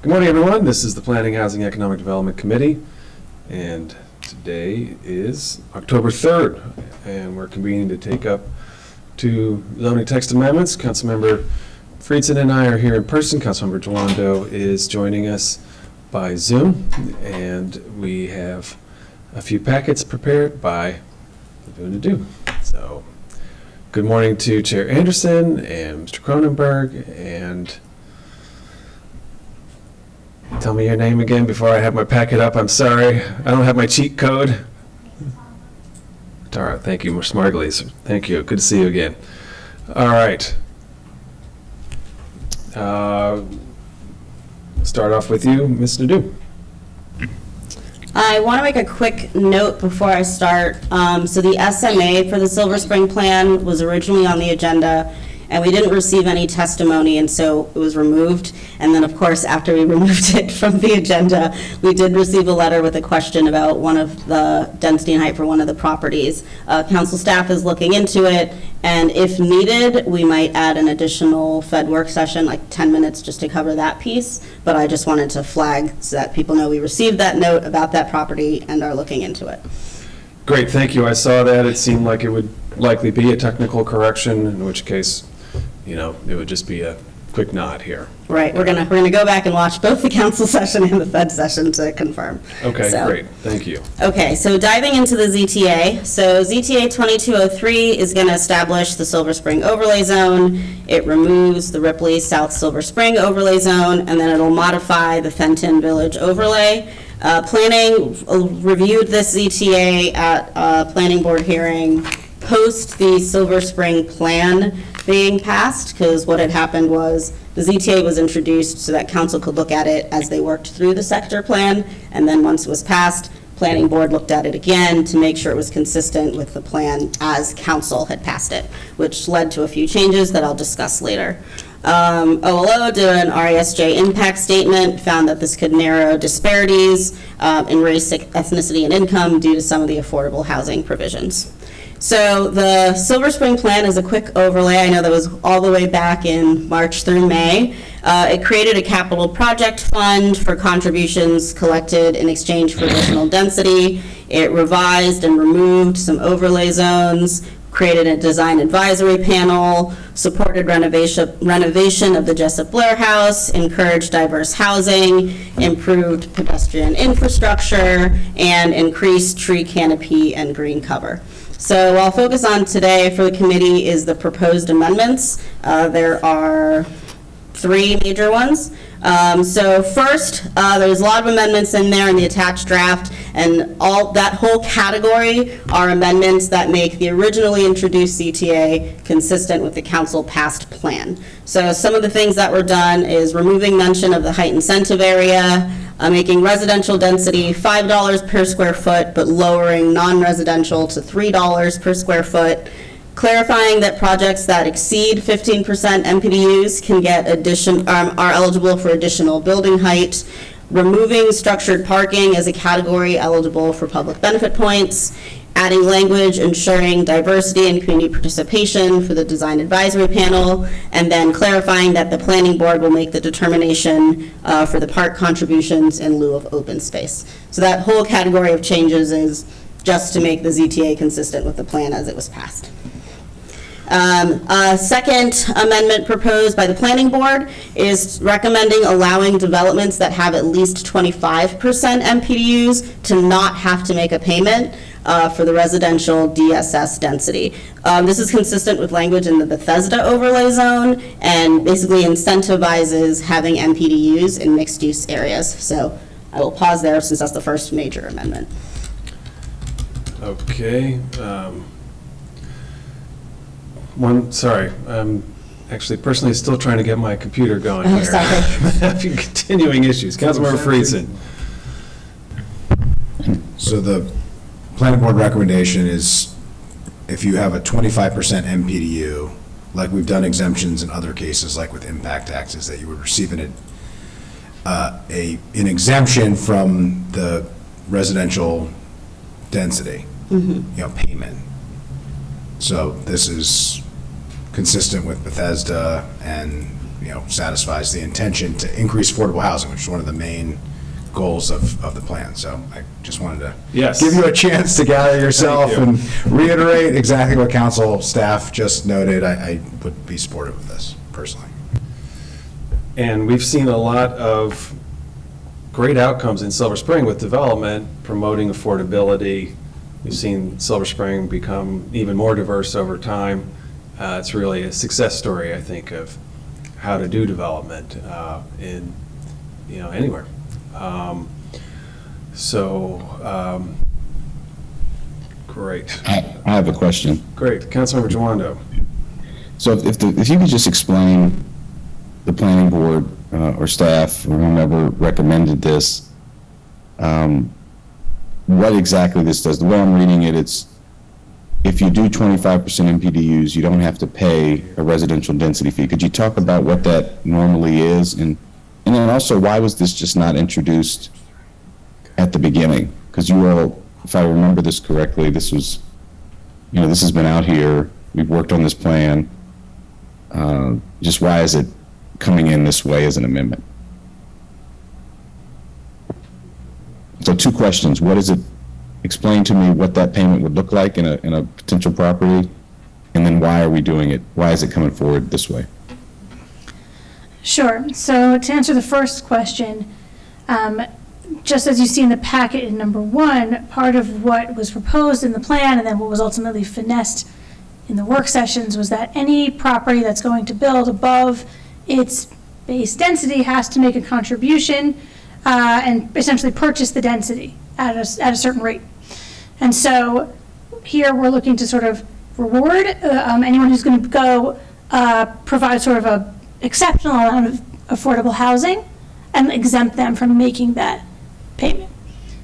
Good morning, everyone. This is the Planning, Housing, Economic Development Committee, and today is October 3rd, and we're convening to take up two zoning text amendments. Councilmember Friedson and I are here in person. Councilmember Dwando is joining us by Zoom, and we have a few packets prepared by Lavuna. So, good morning to Chair Anderson and Mr. Cronenberg, and tell me your name again before I have my packet up. I'm sorry. I don't have my cheat code. Tara, thank you. Ms. Margulies. Thank you. Good to see you again. All right. Start off with you, Ms. Nadeau. I want to make a quick note before I start. So the SMA for the Silver Spring Plan was originally on the agenda, and we didn't receive any testimony, and so it was removed. And then, of course, after we removed it from the agenda, we did receive a letter with a question about one of the density and height for one of the properties. Council staff is looking into it, and if needed, we might add an additional PHED work session, like 10 minutes, just to cover that piece. But I just wanted to flag so that people know we received that note about that property and are looking into it. Great, thank you. I saw that. It seemed like it would likely be a technical correction, in which case, you know, it would just be a quick nod here. Right, we're gonna go back and watch both the council session and the PHED session to confirm. Okay, great, thank you. Okay, so diving into the ZTA. So ZTA 2203 is gonna establish the Silver Spring overlay zone. It removes the Ripley South Silver Spring overlay zone, and then it'll modify the Fenton Village overlay. Planning reviewed this ZTA at a planning board hearing post the Silver Spring plan being passed, because what had happened was the ZTA was introduced so that council could look at it as they worked through the sector plan, and then once it was passed, planning board looked at it again to make sure it was consistent with the plan as council had passed it, which led to a few changes that I'll discuss later. OLO did an RESJ impact statement, found that this could narrow disparities in race, ethnicity, and income due to some of the affordable housing provisions. So the Silver Spring Plan is a quick overlay. I know that was all the way back in March through May. It created a capital project fund for contributions collected in exchange for additional density. It revised and removed some overlay zones, created a design advisory panel, supported renovation of the Jessup Blair House, encouraged diverse housing, improved pedestrian infrastructure, and increased tree canopy and green cover. So I'll focus on today for the committee is the proposed amendments. There are three major ones. So first, there's a lot of amendments in there in the attached draft, and all that whole category are amendments that make the originally introduced CTA consistent with the council passed plan. So some of the things that were done is removing mention of the height incentive area, making residential density $5 per square foot, but lowering non-residential to $3 per square foot. Clarifying that projects that exceed 15% MPDUs can get are eligible for additional building height. Removing structured parking as a category eligible for public benefit points. Adding language ensuring diversity and community participation for the design advisory panel, and then clarifying that the planning board will make the determination for the park contributions in lieu of open space. So that whole category of changes is just to make the ZTA consistent with the plan as it was passed. A second amendment proposed by the planning board is recommending allowing developments that have at least 25% MPDUs to not have to make a payment for the residential DSS density. This is consistent with language in the Bethesda overlay zone and basically incentivizes having MPDUs in mixed use areas. So I will pause there since that's the first major amendment. Okay. I'm actually personally still trying to get my computer going here. Sorry. Having continuing issues. Councilmember Friedson. So the planning board recommendation is if you have a 25% MPDU, like we've done exemptions in other cases, like with impact taxes, that you would receive an exemption from the residential density, payment. So this is consistent with Bethesda and satisfies the intention to increase affordable housing, which is one of the main goals of the plan. So I just wanted to give you a chance to gather yourself and reiterate exactly what council staff just noted. I would be supportive of this personally. And we've seen a lot of great outcomes in Silver Spring with development, promoting affordability. We've seen Silver Spring become even more diverse over time. It's really a success story, I think, of how to do development in, anywhere. Great. I have a question. Great. Councilmember Jawando. So if you could just explain the planning board or staff or whomever recommended this, what exactly this does. The way I'm reading it, it's if you do 25% MPDUs, you don't have to pay a residential density fee. Could you talk about what that normally is? And then also, why was this just not introduced at the beginning? Because you all, if I remember this correctly, this was, this has been out here. We've worked on this plan. Just why is it coming in this way as an amendment? So 2 questions. What is it? Explain to me what that payment would look like in a potential property, and then why are we doing it? Why is it coming forward this way? Sure. So to answer the first question, just as you see in the packet in number 1, part of what was proposed in the plan and then what was ultimately finessed in the work sessions was that any property that's going to build above its base density has to make a contribution and essentially purchase the density at a certain rate. And so here we're looking to sort of reward anyone who's going to go provide sort of a exceptional amount of affordable housing and exempt them from making that payment.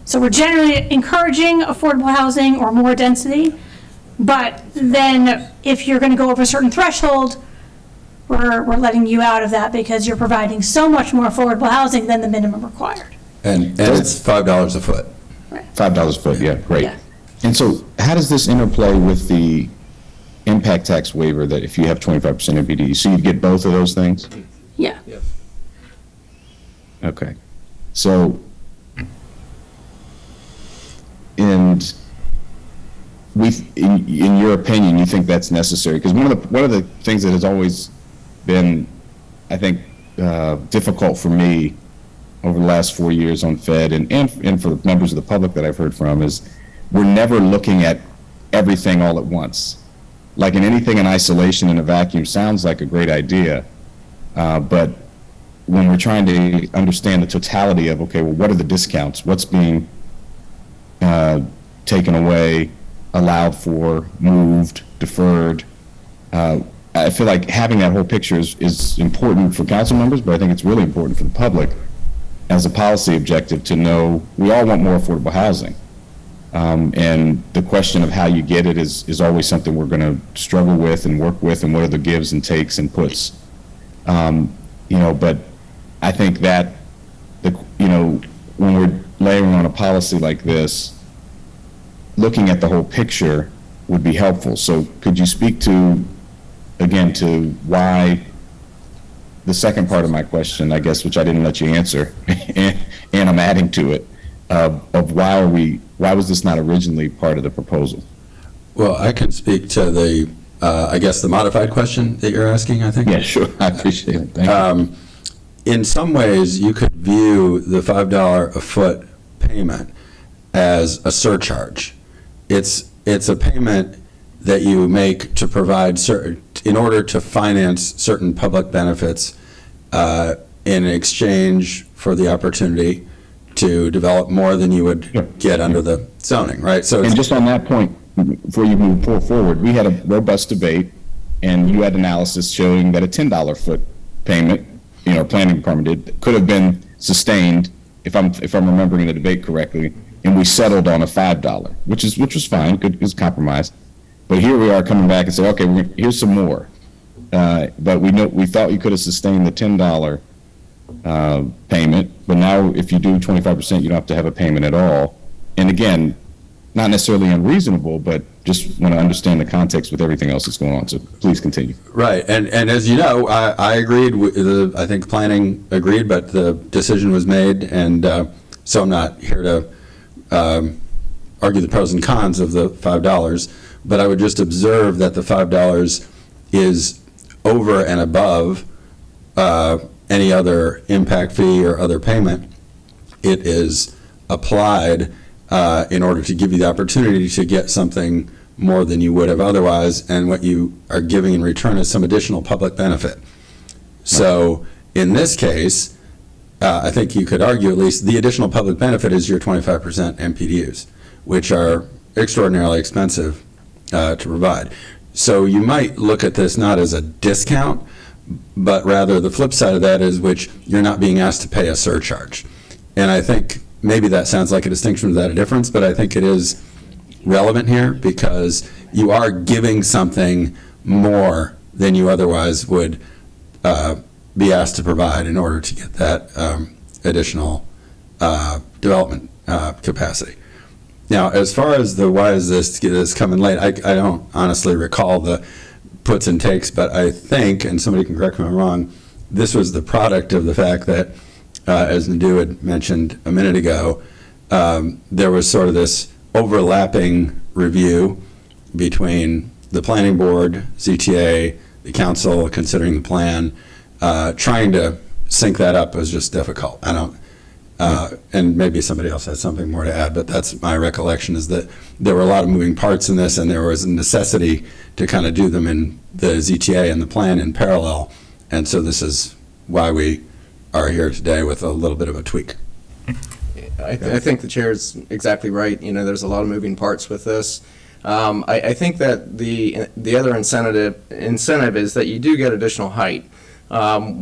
So we're generally encouraging affordable housing or more density, but then if you're going to go over a certain threshold, we're letting you out of that because you're providing so much more affordable housing than the minimum required. And it's $5 a foot. Right. $5 a foot, yeah, great. Yeah. And so how does this interplay with the impact tax waiver that if you have 25% MPD, so you get both of those things? Yeah. Okay. So, and in your opinion, you think that's necessary? Because one of the things that has always been, I think, difficult for me over the last 4 years on PHED and for members of the public that I've heard from is we're never looking at everything all at once. Like in anything in isolation in a vacuum sounds like a great idea, but when we're trying to understand the totality of, okay, well, what are the discounts? What's being taken away, allowed for, moved, deferred? I feel like having that whole picture is important for council members, but I think it's really important for the public as a policy objective to know we all want more affordable housing. And the question of how you get it is always something we're going to struggle with and work with, and what are the gives and takes and puts. But I think that, when we're layering on a policy like this, looking at the whole picture would be helpful. So could you speak to, again, to why the second part of my question, I guess, which I didn't let you answer, and I'm adding to it, of why was this not originally part of the proposal? Well, I can speak to the, I guess, the modified question that you're asking, I think. Yeah, sure. I appreciate it. Thank you. In some ways, you could view the $5 a foot payment as a surcharge. It's a payment that you make to provide in order to finance certain public benefits in exchange for the opportunity to develop more than you would get under the zoning, right? So, and just on that point, before you move forward, we had a robust debate, and you had analysis showing that a $10 foot payment, planning department did, could have been sustained, if I'm remembering the debate correctly, and we settled on a $5, which was fine, good, it was compromise. But here we are coming back and say, okay, here's some more. But we thought you could have sustained the $10 payment, but now if you do 25%, you don't have to have a payment at all. And again, not necessarily unreasonable, but just want to understand the context with everything else that's going on. So please continue. Right, and as you know, I agreed, I think planning agreed, but the decision was made, and so I'm not here to argue the pros and cons of the $5, but I would just observe that the $5 is over and above any other impact fee or other payment. It is applied in order to give you the opportunity to get something more than you would have otherwise, and what you are giving in return is some additional public benefit. So in this case, I think you could argue at least the additional public benefit is your 25% MPDUs, which are extraordinarily expensive to provide. So you might look at this not as a discount, but rather the flip side of that is which you're not being asked to pay a surcharge. And I think maybe that sounds like a distinction without a difference, but I think it is relevant here because you are giving something more than you otherwise would be asked to provide in order to get that additional development capacity. Now, as far as the why is this coming late, I don't honestly recall the puts and takes, but I think, and somebody can correct me if I'm wrong, this was the product of the fact that, as Nadu had mentioned a minute ago, there was sort of this overlapping review between the planning board, ZTA, the council considering the plan. Trying to sync that up was just difficult. I don't, and maybe somebody else has something more to add, but that's my recollection, is that there were a lot of moving parts in this, and there was a necessity to kind of do them in the ZTA and the plan in parallel. And so this is why we are here today with a little bit of a tweak. I think the chair is exactly right. You know, there's a lot of moving parts with this. I think that the other incentive is that you do get additional height,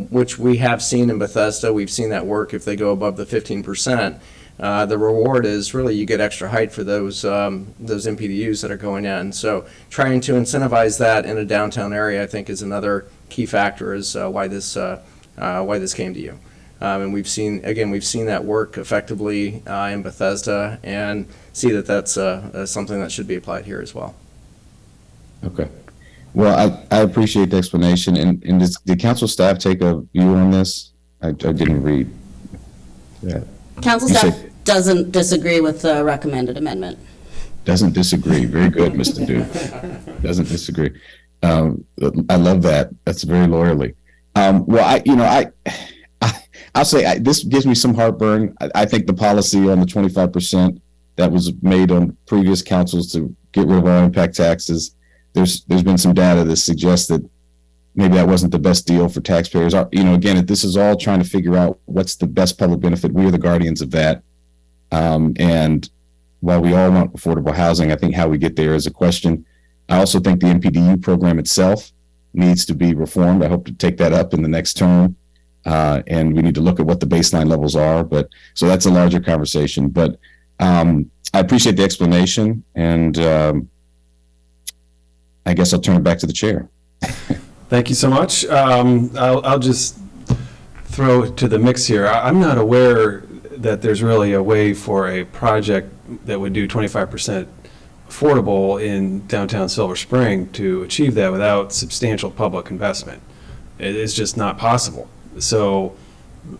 which we have seen in Bethesda. We've seen that work if they go above the 15%. The reward is really you get extra height for those MPDUs that are going in. So trying to incentivize that in a downtown area, I think, is another key factor as why this came to you. And we've seen that work effectively in Bethesda, and see that that's something that should be applied here as well. Okay. Well, I appreciate the explanation. And did council staff take a view on this? I didn't read that. Council staff doesn't disagree with the recommended amendment. Doesn't disagree. Very good, Mr. Duke. Doesn't disagree. I love that. That's very lawyerly. Well, I'll say this gives me some heartburn. I think the policy on the 25% that was made on previous councils to get rid of all impact taxes, there's been some data that suggests that maybe that wasn't the best deal for taxpayers. Again, this is all trying to figure out what's the best public benefit. We are the guardians of that. And while we all want affordable housing, I think how we get there is a question. I also think the MPDU program itself needs to be reformed. I hope to take that up in the next term. And we need to look at what the baseline levels are. So that's a larger conversation. But I appreciate the explanation, and I guess I'll turn it back to the chair. Thank you so much. I'll just throw it to the mix here. I'm not aware that there's really a way for a project that would do 25% affordable in downtown Silver Spring to achieve that without substantial public investment. It's just not possible. So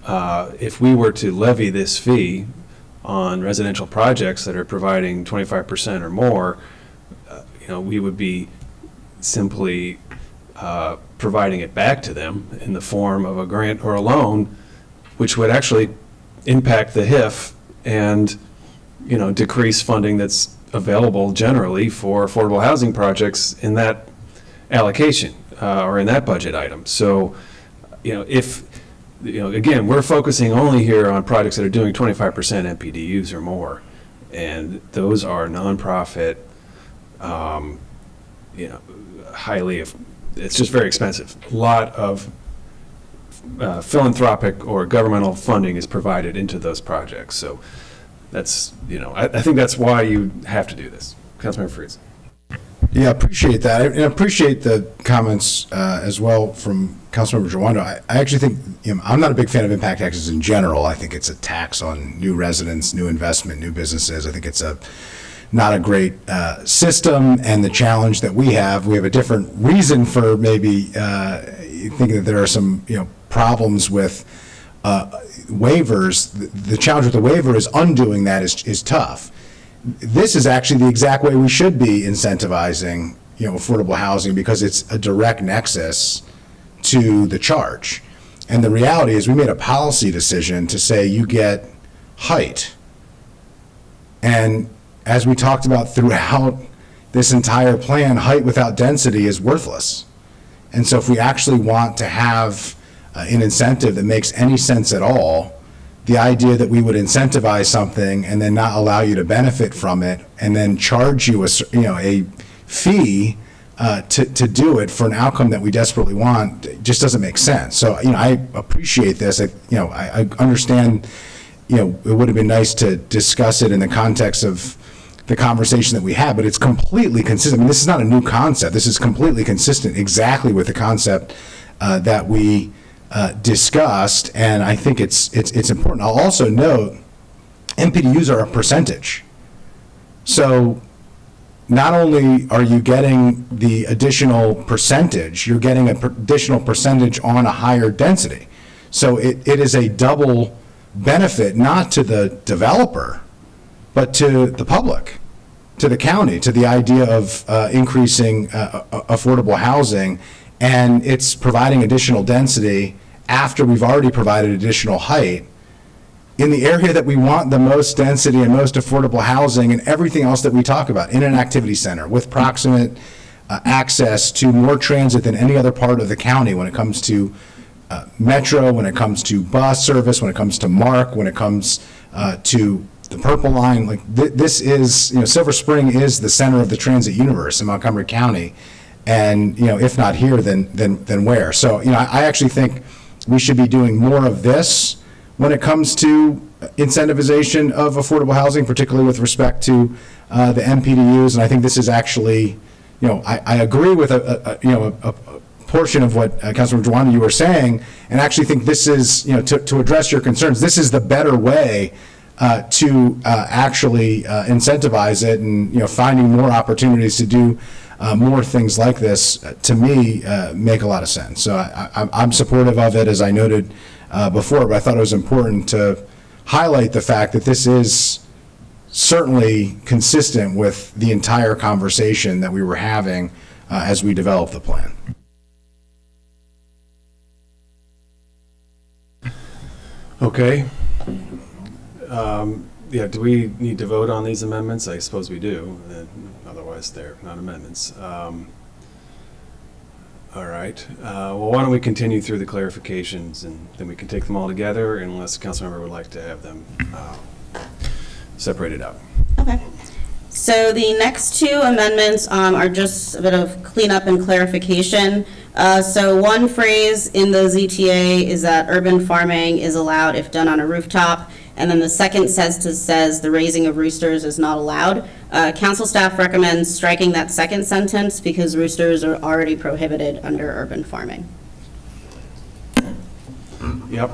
if we were to levy this fee on residential projects that are providing 25% or more, we would be simply providing it back to them in the form of a grant or a loan, which would actually impact the HIF and, decrease funding that's available generally for affordable housing projects in that allocation or in that budget item. So, again, we're focusing only here on projects that are doing 25% MPDUs or more, and those are nonprofit, highly, it's just very expensive. A lot of philanthropic or governmental funding is provided into those projects. So that's, I think that's why you have to do this. Councilmember Freeze. Yeah, appreciate that. And I appreciate the comments as well from Councilmember Jawando. I actually think, I'm not a big fan of impact taxes in general. I think it's a tax on new residents, new investment, new businesses. I think it's not a great system, and the challenge that we have a different reason for maybe thinking that there are some problems with waivers. The challenge with the waiver is undoing that is tough. This is actually the exact way we should be incentivizing affordable housing, because it's a direct nexus to the charge. And the reality is we made a policy decision to say you get height. And as we talked about throughout this entire plan, height without density is worthless. And so if we actually want to have an incentive that makes any sense at all, the idea that we would incentivize something and then not allow you to benefit from it and then charge you a fee to do it for an outcome that we desperately want just doesn't make sense. So, I appreciate this. I understand, it would have been nice to discuss it in the context of the conversation that we had, but it's completely consistent. I mean, this is not a new concept. This is completely consistent exactly with the concept that we discussed, and I think it's important. I'll also note MPDUs are a percentage. So not only are you getting the additional percentage, you're getting an additional percentage on a higher density. So it is a double benefit, not to the developer, but to the public, to the county, to the idea of increasing affordable housing. And it's providing additional density after we've already provided additional height in the area that we want the most density and most affordable housing and everything else that we talk about in an activity center with proximate access to more transit than any other part of the county when it comes to Metro, when it comes to bus service, when it comes to MARC, when it comes to the Purple Line. Like this is, Silver Spring is the center of the transit universe in Montgomery County. And, if not here, then where? So, I actually think we should be doing more of this when it comes to incentivization of affordable housing, particularly with respect to the MPDUs. And I think this is actually, I agree with a portion of what Councilmember Jawanda, you were saying, and actually think this is, to address your concerns, this is the better way to actually incentivize it, and, finding more opportunities to do more things like this, to me, make a lot of sense. So I'm supportive of it, as I noted before, but I thought it was important to highlight the fact that this is certainly consistent with the entire conversation that we were having as we developed the plan. Okay. Yeah, do we need to vote on these amendments? I suppose we do. Otherwise, they're not amendments. All right. Well, why don't we continue through the clarifications, and then we can take them all together, unless the council member would like to have them separated out. Okay. So the next two amendments are just a bit of cleanup and clarification. So one phrase in the ZTA is that urban farming is allowed if done on a rooftop. And then the second says the raising of roosters is not allowed. Council staff recommends striking that second sentence because roosters are already prohibited under urban farming. Yep.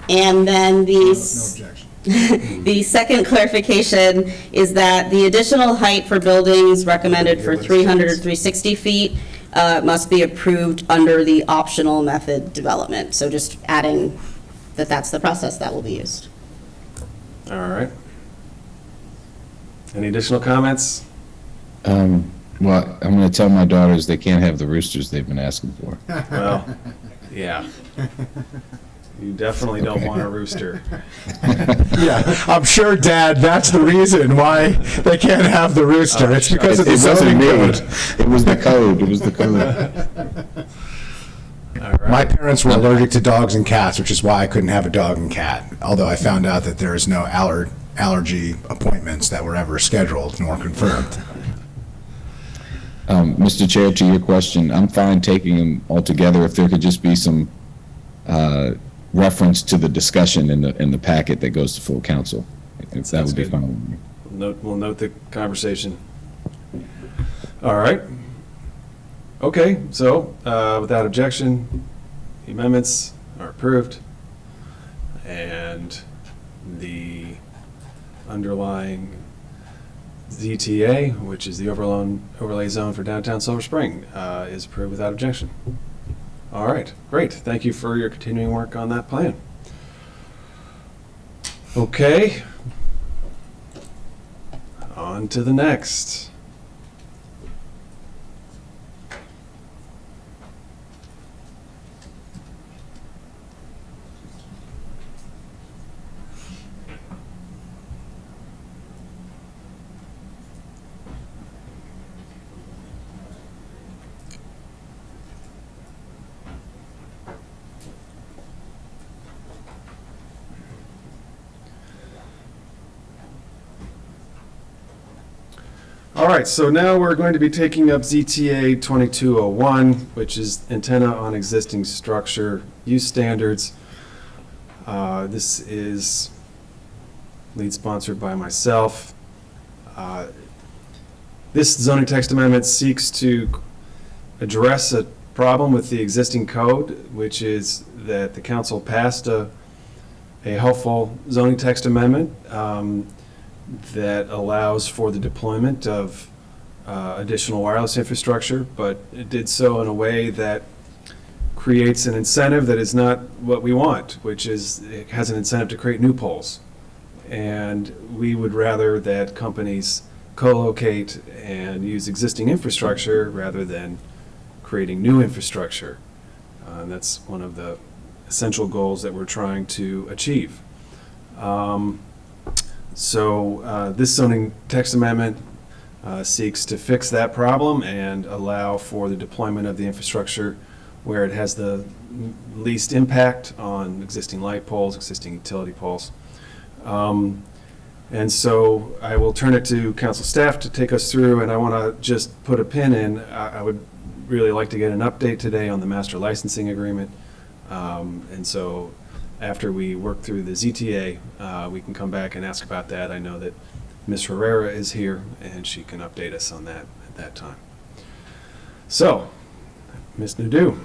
And then No objection. the second clarification is that the additional height for buildings recommended for 300 or 360 feet must be approved under the optional method development. So just adding that's the process that will be used. All right. Any additional comments? Well, I'm going to tell my daughters they can't have the roosters they've been asking for. Well, yeah. You definitely don't want a rooster. Yeah, I'm sure, Dad, that's the reason why they can't have the rooster. It's because of the zoning code. It was the code. It was the code. All right. My parents were allergic to dogs and cats, which is why I couldn't have a dog and cat, although I found out that there is no allergy appointments that were ever scheduled nor confirmed. Mr. Chair, to your question, I'm fine taking them all together if there could just be some reference to the discussion in the packet that goes to full council. If that would be fine with me. We'll note the conversation. All right. Okay, so without objection, the amendments are approved, and the underlying ZTA, which is the overlay zone for downtown Silver Spring, is approved without objection. All right, great. Thank you for your continuing work on that plan. Okay. On to the next. All right, so now we're going to be taking up ZTA 2201, which is antenna on existing structure use standards. This is lead sponsored by myself. This zoning text amendment seeks to address a problem with the existing code, which is that the council passed a helpful zoning text amendment that allows for the deployment of additional wireless infrastructure, but it did so in a way that creates an incentive that is not what we want, which is it has an incentive to create new poles. And we would rather that companies co-locate and use existing infrastructure rather than creating new infrastructure. And that's one of the essential goals that we're trying to achieve. So this zoning text amendment seeks to fix that problem and allow for the deployment of the infrastructure where it has the least impact on existing light poles, existing utility poles. And so I will turn it to council staff to take us through, and I want to just put a pin in. I would really like to get an update today on the master licensing agreement. And so after we work through the ZTA, we can come back and ask about that. I know that Ms. Herrera is here, and she can update us on that at that time. So, Ms. Nadeau.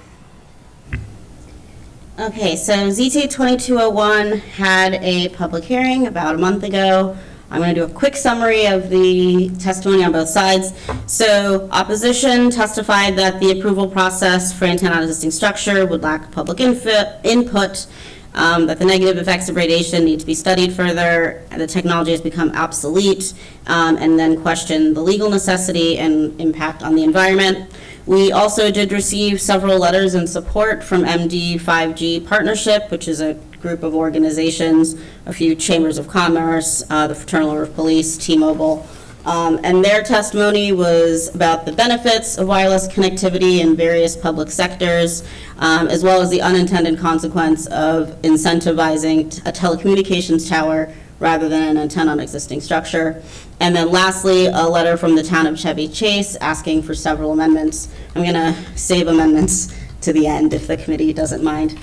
Okay, so ZTA 2201 had a public hearing about a month ago. I'm going to do a quick summary of the testimony on both sides. So opposition testified that the approval process for antenna on existing structure would lack public input, that the negative effects of radiation need to be studied further, and the technology has become obsolete, and then questioned the legal necessity and impact on the environment. We also did receive several letters in support from MD 5G Partnership, which is a group of organizations, a few chambers of commerce, the Fraternal Order of Police, T-Mobile, and their testimony was about the benefits of wireless connectivity in various public sectors, as well as the unintended consequence of incentivizing a telecommunications tower rather than an antenna on existing structure. And then lastly, a letter from the town of Chevy Chase asking for several amendments. I'm going to save amendments to the end if the committee doesn't mind.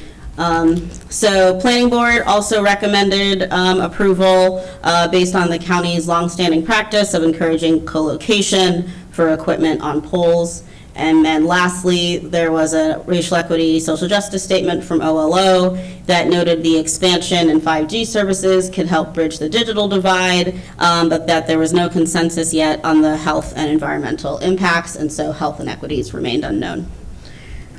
So Planning Board also recommended approval based on the county's longstanding practice of encouraging co-location for equipment on poles. And then lastly, there was a racial equity social justice statement from OLO that noted the expansion in 5G services could help bridge the digital divide, but that there was no consensus yet on the health and environmental impacts, and so health inequities remained unknown.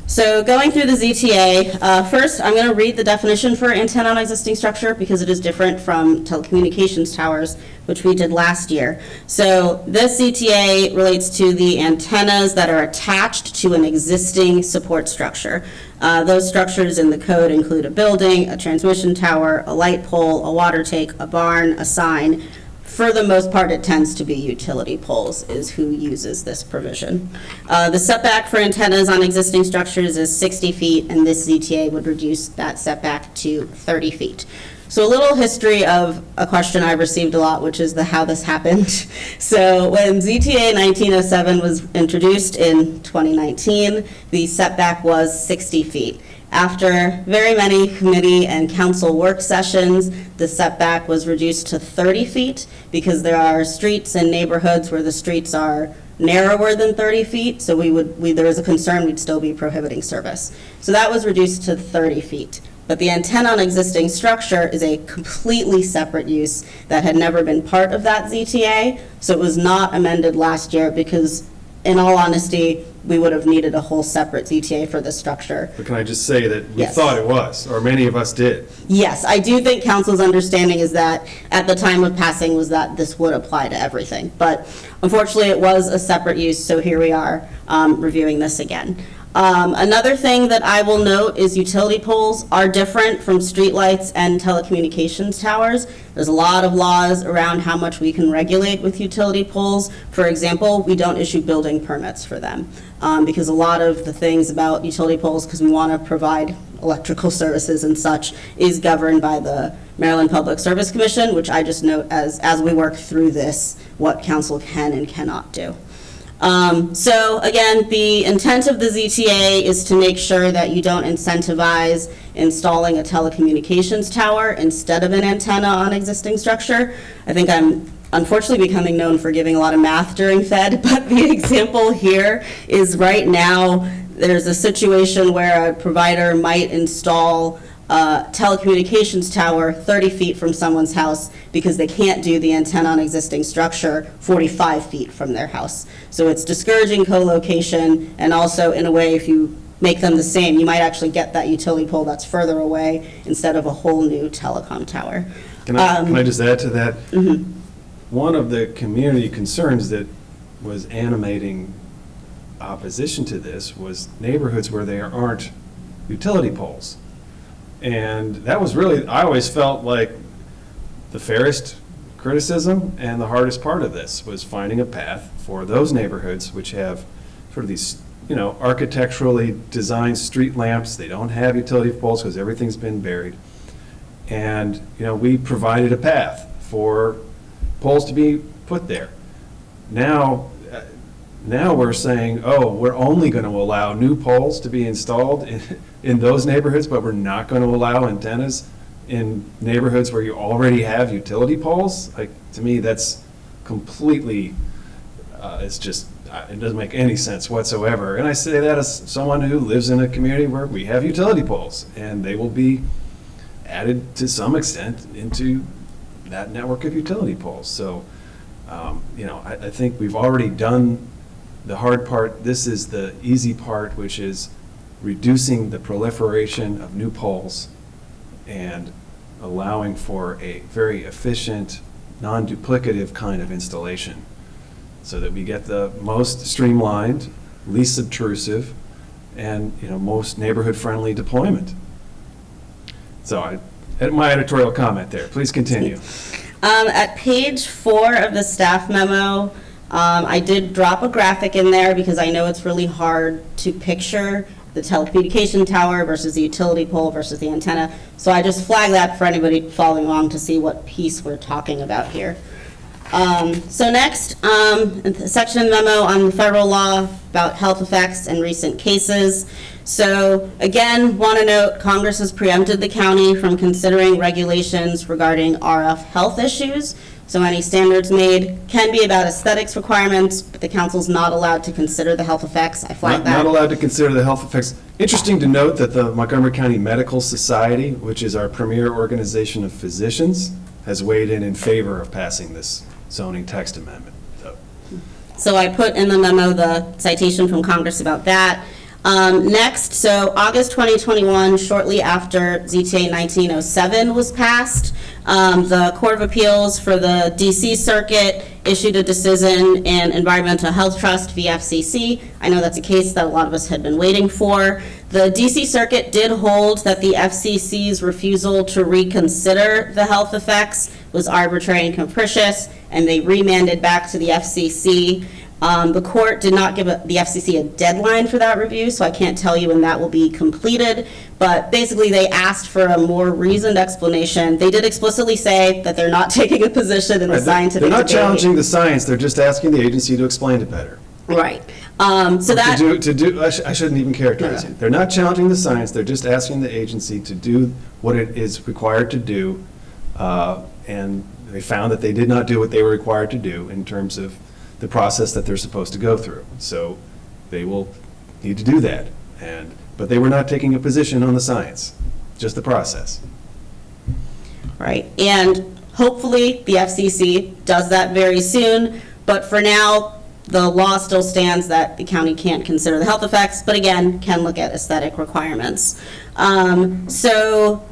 So going through the ZTA, first I'm going to read the definition for antenna on existing structure because it is different from telecommunications towers, which we did last year. So this ZTA relates to the antennas that are attached to an existing support structure. Those structures in the code include a building, a transmission tower, a light pole, a water take, a barn, a sign. For the most part, it tends to be utility poles is who uses this provision. The setback for antennas on existing structures is 60 feet, and this ZTA would reduce that setback to 30 feet. So a little history of a question I've received a lot, which is the how this happened. So when ZTA 1907 was introduced in 2019, the setback was 60 feet. After very many committee and council work sessions, the setback was reduced to 30 feet because there are streets and neighborhoods where the streets are narrower than 30 feet, so there was a concern we'd still be prohibiting service. So that was reduced to 30 feet. But the antenna on existing structure is a completely separate use that had never been part of that ZTA, so it was not amended last year because, in all honesty, we would have needed a whole separate ZTA for this structure. But can I just say that we Yes. thought it was, or many of us did. Yes, I do think council's understanding is that at the time of passing was that this would apply to everything. But unfortunately, it was a separate use, so here we are reviewing this again. Another thing that I will note is utility poles are different from streetlights and telecommunications towers. There's a lot of laws around how much we can regulate with utility poles. For example, we don't issue building permits for them because a lot of the things about utility poles, because we want to provide electrical services and such, is governed by the Maryland Public Service Commission, which I just note as we work through this, what council can and cannot do. So again, the intent of the ZTA is to make sure that you don't incentivize installing a telecommunications tower instead of an antenna on existing structure. I think I'm unfortunately becoming known for giving a lot of math during PHED, but the example here is right now there's a situation where a provider might install a telecommunications tower 30 feet from someone's house because they can't do the antenna on existing structure 45 feet from their house. So it's discouraging co-location, and also in a way, if you make them the same, you might actually get that utility pole that's further away instead of a whole new telecom tower. Can I just add to that? One of the community concerns that was animating opposition to this was neighborhoods where there aren't utility poles. And that was really, I always felt like the fairest criticism and the hardest part of this was finding a path for those neighborhoods which have sort of these, architecturally designed street lamps. They don't have utility poles because everything's been buried. And, we provided a path for poles to be put there. Now we're saying, we're only going to allow new poles to be installed in those neighborhoods, but we're not going to allow antennas in neighborhoods where you already have utility poles. Like, to me, that's completely, it doesn't make any sense whatsoever. And I say that as someone who lives in a community where we have utility poles, and they will be added to some extent into that network of utility poles. So, I think we've already done the hard part. This is the easy part, which is reducing the proliferation of new poles and allowing for a very efficient, non-duplicative kind of installation so that we get the most streamlined, least obtrusive, and most neighborhood-friendly deployment. So my editorial comment there. Please continue. At page 4 of the staff memo, I did drop a graphic in there because I know it's really hard to picture the telecommunication tower versus the utility pole versus the antenna. So I just flagged that for anybody following along to see what piece we're talking about here. So next, a section in the memo on the federal law about health effects and recent cases. So again, want to note Congress has preempted the county from considering regulations regarding RF health issues. So any standards made can be about aesthetics requirements, but the council's not allowed to consider the health effects. I flagged that. Not allowed to consider the health effects. Interesting to note that the Montgomery County Medical Society, which is our premier organization of physicians, has weighed in favor of passing this zoning text amendment. So I put in the memo the citation from Congress about that. Next, so August 2021, shortly after ZTA 1907 was passed, the Court of Appeals for the DC Circuit issued a decision in Environmental Health Trust v. FCC. I know that's a case that a lot of us had been waiting for. The DC Circuit did hold that the FCC's refusal to reconsider the health effects was arbitrary and capricious, and they remanded back to the FCC. The court did not give the FCC a deadline for that review, so I can't tell you when that will be completed. But basically, they asked for a more reasoned explanation. They did explicitly say that they're not taking a position in the scientific They're not debate. challenging the science. They're just asking the agency to explain it better. Right. So that I shouldn't even characterize it. They're not challenging the science. They're just asking the agency to do what it is required to do, and they found that they did not do what they were required to do in terms of the process that they're supposed to go through. So they will need to do that. But they were not taking a position on the science, just the process. Right, and hopefully the FCC does that very soon, but for now, the law still stands that the county can't consider the health effects, but again, can look at aesthetic requirements. So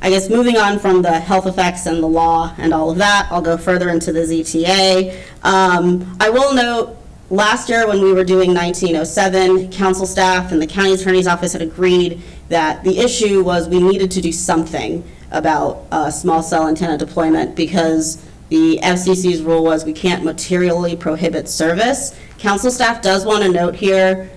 I guess moving on from the health effects and the law and all of that, I'll go further into the ZTA. I will note, last year when we were doing 1907, council staff and the county attorney's office had agreed that the issue was we needed to do something about small cell antenna deployment because the FCC's rule was we can't materially prohibit service. Council staff does want to note here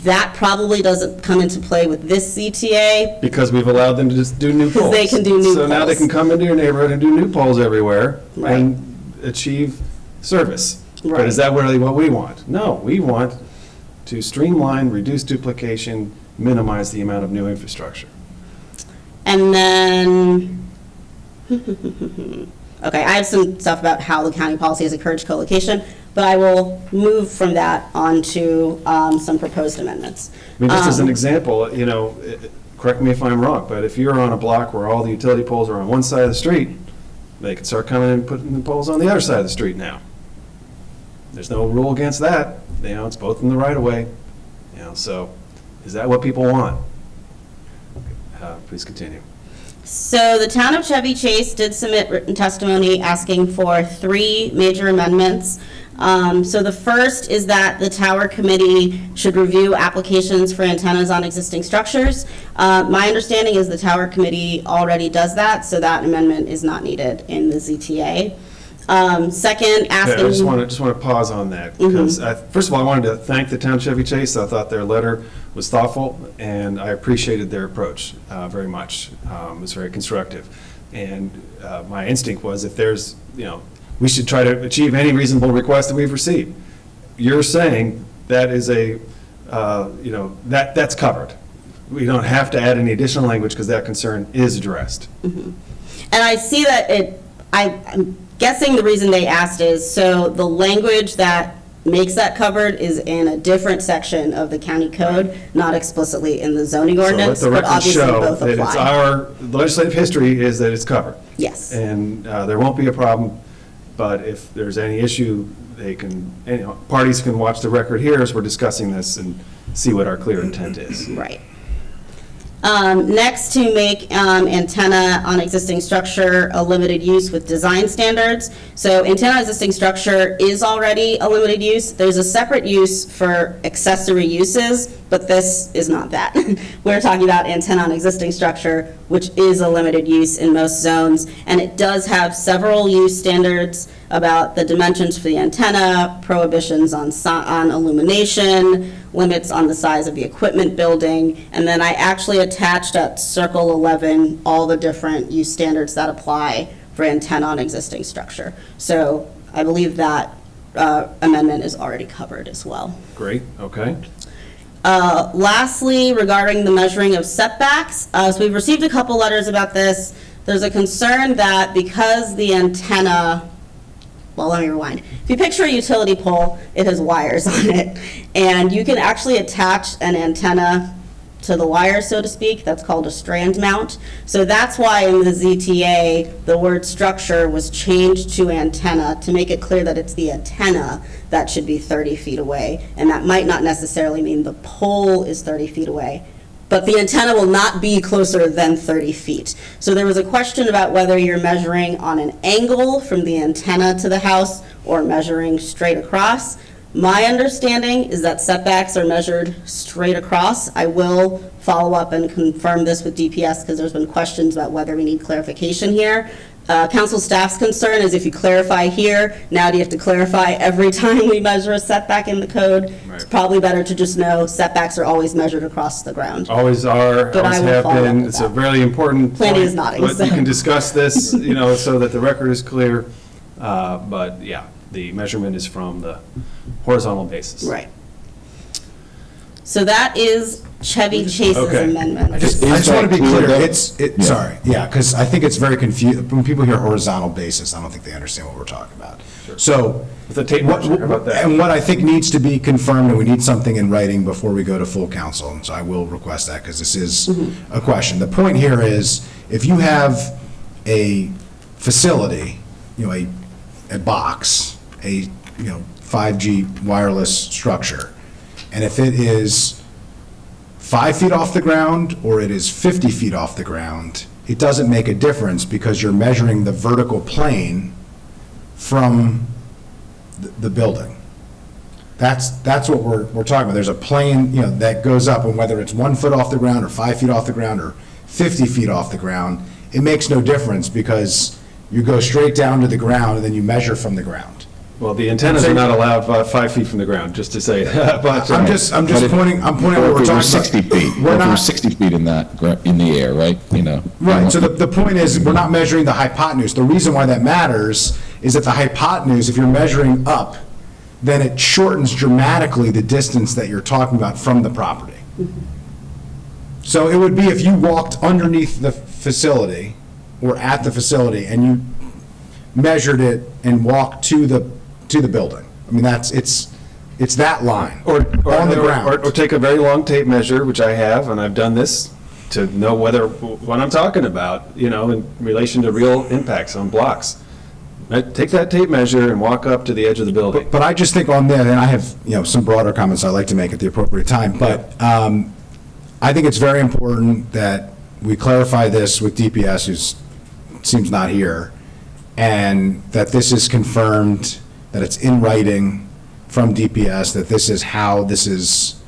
that probably doesn't come into play with this CTA. Because we've allowed them to just do new poles. They can do new So now they poles. can come into your neighborhood and do new poles everywhere Right. and achieve service. But Right. is that really what we want? No, we want to streamline, reduce duplication, minimize the amount of new infrastructure. And then, okay, I have some stuff about how the county policy has encouraged co-location, but I will move from that on to some proposed amendments. I mean, just as an example, you know, correct me if I'm wrong, but if you're on a block where all the utility poles are on one side of the street, they can start coming and putting the poles on the other side of the street now. There's no rule against that. You know, it's both in the right of way. You know, so is that what people want? Please continue. So the town of Chevy Chase did submit written testimony asking for 3 major amendments. So the first is that the tower committee should review applications for antennas on existing structures. My understanding is the tower committee already does that, so that amendment is not needed in the ZTA. Second, Okay, asking. I just want to pause on that, because first of all, I wanted to thank the town of Chevy Chase. I thought their letter was thoughtful, and I appreciated their approach very much. It was very constructive. And my instinct was if there's, you know, we should try to achieve any reasonable request that we've received. You're saying that is a, you know, that's covered. We don't have to add any additional language because that concern is addressed. And I see that I'm guessing the reason they asked is, so the language that makes that covered is in a different section of the county code, not explicitly in the zoning ordinance, So let but the record obviously show both that it's apply. our legislative history is that it's covered. Yes. And there won't be a problem, but if there's any issue, they can, parties can watch the record here as we're discussing this and see what our clear intent is. Right. Next, to make antenna on existing structure a limited use with design standards. So antenna on existing structure is already a limited use. There's a separate use for accessory uses, but this is not that. We're talking about antenna on existing structure, which is a limited use in most zones, and it does have several use standards about the dimensions for the antenna, prohibitions on illumination, limits on the size of the equipment building, and then I actually attached at Circle 11 all the different use standards that apply for antenna on existing structure. So I believe that amendment is already covered as well. Great, okay. Lastly, regarding the measuring of setbacks, so we've received a couple letters about this. There's a concern that because the antenna, well, let me rewind. If you picture a utility pole, it has wires on it, and you can actually attach an antenna to the wire, so to speak. That's called a strand mount. So that's why in the ZTA, the word structure was changed to antenna to make it clear that it's the antenna that should be 30 feet away. And that might not necessarily mean the pole is 30 feet away, but the antenna will not be closer than 30 feet. So there was a question about whether you're measuring on an angle from the antenna to the house or measuring straight across. My understanding is that setbacks are measured straight across. I will follow up and confirm this with DPS because there's been questions about whether we need clarification here. Council staff's concern is if you clarify here, now do you have to clarify every time we measure a setback in the code? Right. It's probably better to just know setbacks are always measured across the ground. Always are, But I always will have follow up been. with It's a that. really important point. Planning is nodding, But so. you can discuss this, you know, so that the record is clear. But yeah, the measurement is from the horizontal basis. Right. So that is Chevy Chase's Okay. amendment. I just Is want to that be clear, clear, though? sorry, yeah, because I think it's very confusing, when people hear horizontal basis, I don't think they understand what we're talking about. So. With the tape measure, how about that? And what I think needs to be confirmed, and we need something in writing before we go to full council, and so I will request that, because this is a question. The point here is, if you have a facility, a box, 5G wireless structure, and if it is 5 feet off the ground or it is 50 feet off the ground, it doesn't make a difference because you're measuring the vertical plane from the building. That's what we're talking about. There's a plane, that goes up, and whether it's 1 foot off the ground or 5 feet off the ground or 50 feet off the ground, it makes no difference because you go straight down to the ground and then you measure from the ground. Well, the antennas are not allowed 5 feet from the ground, just to say that. But I'm just pointing what we're Or if it talking was about. 60 feet, or We're if it not, was 60 feet in the air, right? right, so the point is, we're not measuring the hypotenuse. The reason why that matters is that the hypotenuse, if you're measuring up, then it shortens dramatically the distance that you're talking about from the property. So it would be if you walked underneath the facility or at the facility and you measured it and walked to the building. I mean, it's that line on the ground. Or take a very long tape measure, which I have, and I've done this to know what I'm talking about, in relation to real impacts on blocks. Take that tape measure and walk up to the edge of the building. But I just think on that, and I have, some broader comments I'd like to make at the appropriate time, but I think it's very important that we clarify this with DPS, who seems not here, and that this is confirmed, that it's in writing from DPS, that this is how this is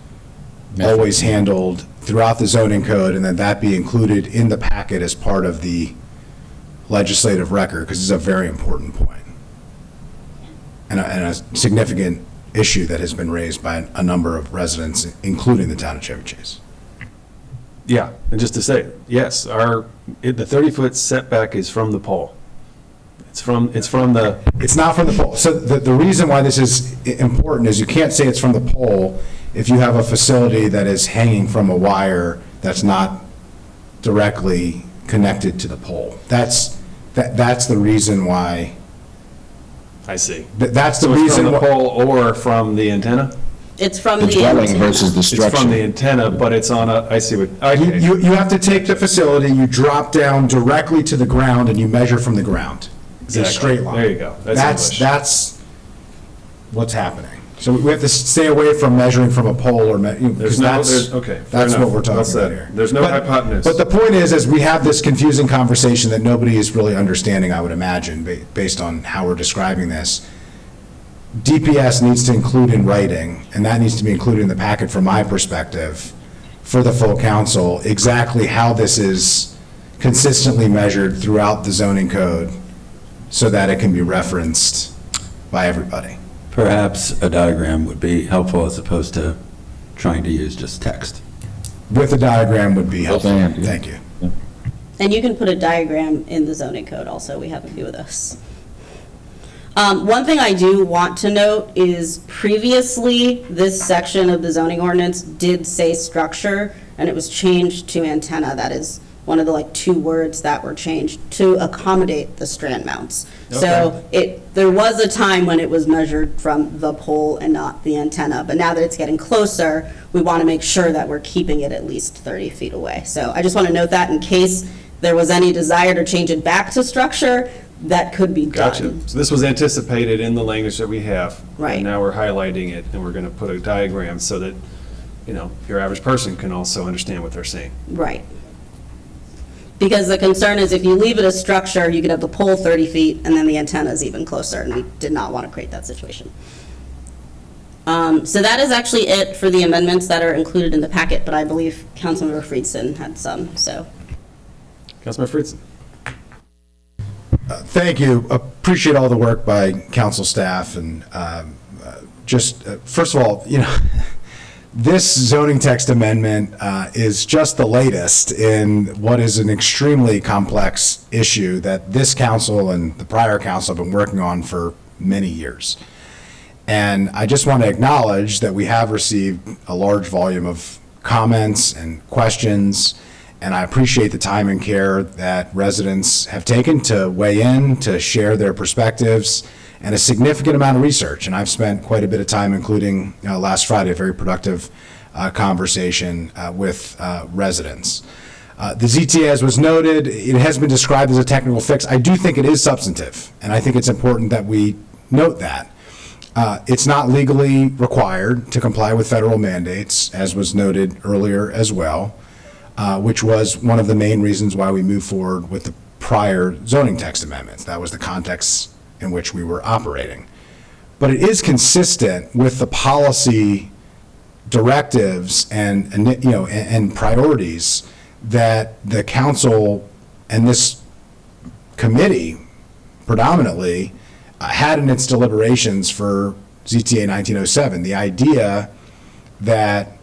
always handled throughout the zoning code, and that be included in the packet as part of the legislative record, because it's a very important point and a significant issue that has been raised by a number of residents, including the town of Chevy Chase. Yeah, and just to say, yes, the 30-foot setback is from the pole. It's from the. It's not from the pole. So the reason why this is important is you can't say it's from the pole if you have a facility that is hanging from a wire that's not directly connected to the pole. That's the reason why. I see. That's the So it's reason. from the pole or from the antenna? It's from The the dwelling antenna. versus the It's from the structure. antenna, but it's on a, I see what, okay. You have to take the facility, you drop down directly to the ground, and you measure from the ground. It's a Exactly. straight line. There you go. That's English. That's what's happening. So we have to stay away from measuring from a pole or, because okay, fair that's what enough. we're talking Well about said. here. There's no But- hypotenuse. But the point is we have this confusing conversation that nobody is really understanding, I would imagine, based on how we're describing this. DPS needs to include in writing, and that needs to be included in the packet from my perspective, for the full council, exactly how this is consistently measured throughout the zoning code so that it can be referenced by everybody. Perhaps a diagram would be helpful as opposed to trying to use just text. With a diagram would be helpful. Yeah. Thank you. And you can put a diagram in the zoning code also, we have a few of those. One thing I do want to note is previously, this section of the zoning ordinance did say structure, and it was changed to antenna. That is one of the 2 words that were changed to accommodate the strand mounts. So there was a time when it was measured from the pole and not the antenna, but now that it's getting closer, we want to make sure that we're keeping it at least 30 feet away. So I just want to note that in case there was any desire to change it back to structure, that could be done. Gotcha. So this was anticipated in the language that we have. Right. And now we're highlighting it, and we're going to put a diagram so that, your average person can also understand what they're saying. Right. Because the concern is if you leave it a structure, you could have the pole 30 feet and then the antenna is even closer, and we did not want to create that situation. So that is actually it for the amendments that are included in the packet, but I believe Councilmember Friedson had some, so. Councilman Friedson. Thank you. Appreciate all the work by council staff, and first of all, this zoning text amendment is just the latest in what is an extremely complex issue that this council and the prior council have been working on for many years. And I just want to acknowledge that we have received a large volume of comments and questions, and I appreciate the time and care that residents have taken to weigh in, to share their perspectives, and a significant amount of research. And I've spent quite a bit of time, including last Friday, a very productive conversation with residents. The ZTA, as was noted, it has been described as a technical fix. I do think it is substantive, and I think it's important that we note that. It's not legally required to comply with federal mandates, as was noted earlier as well, which was one of the main reasons why we moved forward with the prior zoning text amendments. That was the context in which we were operating. But it is consistent with the policy directives and priorities that the council and this committee predominantly had in its deliberations for ZTA 1907. The idea that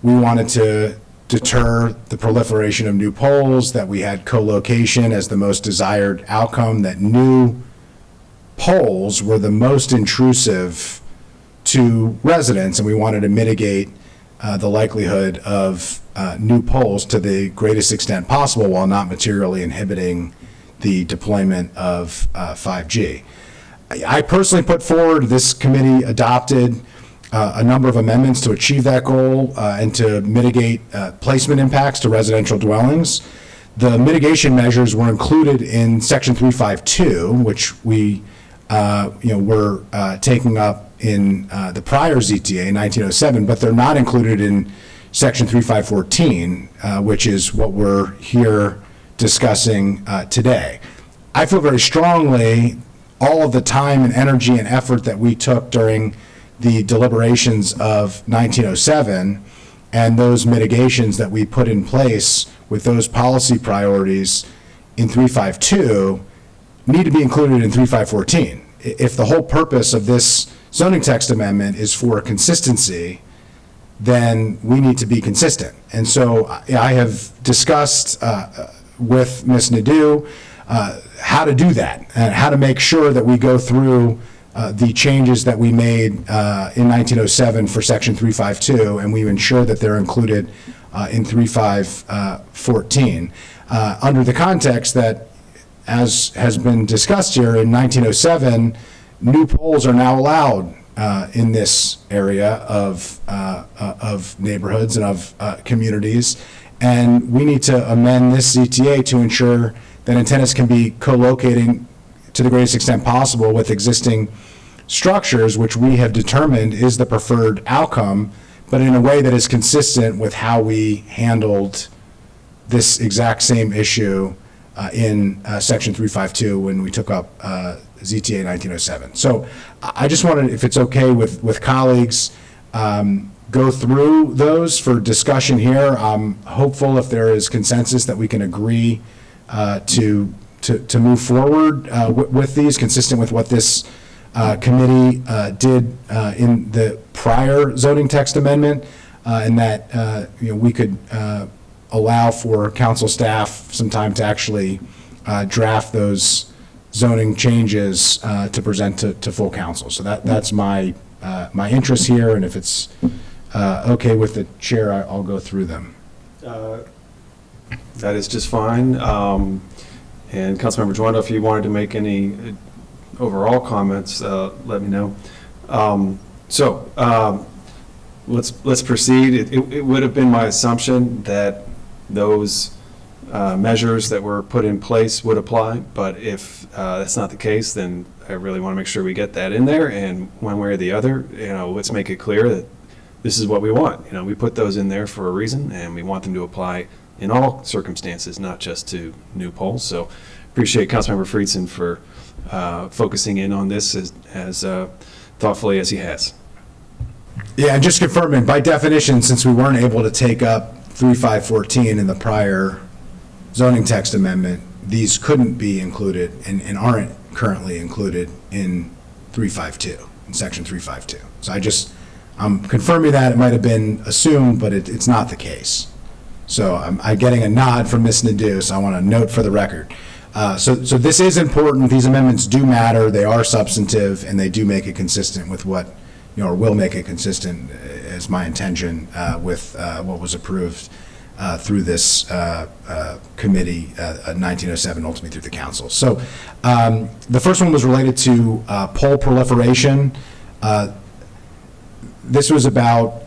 we wanted to deter the proliferation of new poles, that we had co-location as the most desired outcome, that new poles were the most intrusive to residents, and we wanted to mitigate the likelihood of new poles to the greatest extent possible while not materially inhibiting the deployment of 5G. I personally put forward, this committee adopted a number of amendments to achieve that goal and to mitigate placement impacts to residential dwellings. The mitigation measures were included in Section 352, which we were taking up in the prior ZTA 1907, but they're not included in Section 3514, which is what we're here discussing today. I feel very strongly all of the time and energy and effort that we took during the deliberations of 1907 and those mitigations that we put in place with those policy priorities in 352 need to be included in 3514. If the whole purpose of this zoning text amendment is for consistency, then we need to be consistent. And so I have discussed with Ms. Nadeau how to do that and how to make sure that we go through the changes that we made in 1907 for Section 352, and we ensure that they're included in 3514 under the context that, as has been discussed here, in 1907, new poles are now allowed in this area of neighborhoods and of communities, and we need to amend this ZTA to ensure that antennas can be co-locating to the greatest extent possible with existing structures, which we have determined is the preferred outcome, but in a way that is consistent with how we handled this exact same issue in Section 352 when we took up ZTA 1907. So I just wanted, if it's okay with colleagues, go through those for discussion here. I'm hopeful, if there is consensus, that we can agree to move forward with these, consistent with what this committee did in the prior zoning text amendment, and that we could allow for council staff some time to actually draft those zoning changes to present to full council. So that's my interest here, and if it's okay with the chair, I'll go through them. That is just fine. And Councilmember Joando, if you wanted to make any overall comments, let me know. Let's proceed. It would have been my assumption that those measures that were put in place would apply, but if that's not the case, then I really want to make sure we get that in there, and one way or the other, let's make it clear that this is what we want. We put those in there for a reason, and we want them to apply in all circumstances, not just to new poles. So appreciate Councilmember Friedson for focusing in on this as thoughtfully as he has. Yeah, and just confirming, by definition, since we weren't able to take up 3514 in the prior zoning text amendment, these couldn't be included and aren't currently included in 352, in Section 352. So I'm confirming that. It might have been assumed, but it's not the case. So I'm getting a nod from Ms. Nadeau, so I want to note for the record. So this is important. These amendments do matter. They are substantive, and they do make it consistent with what or will make it consistent, is my intention with what was approved through this committee, 1907, ultimately through the council. So the first one was related to pole proliferation. This was about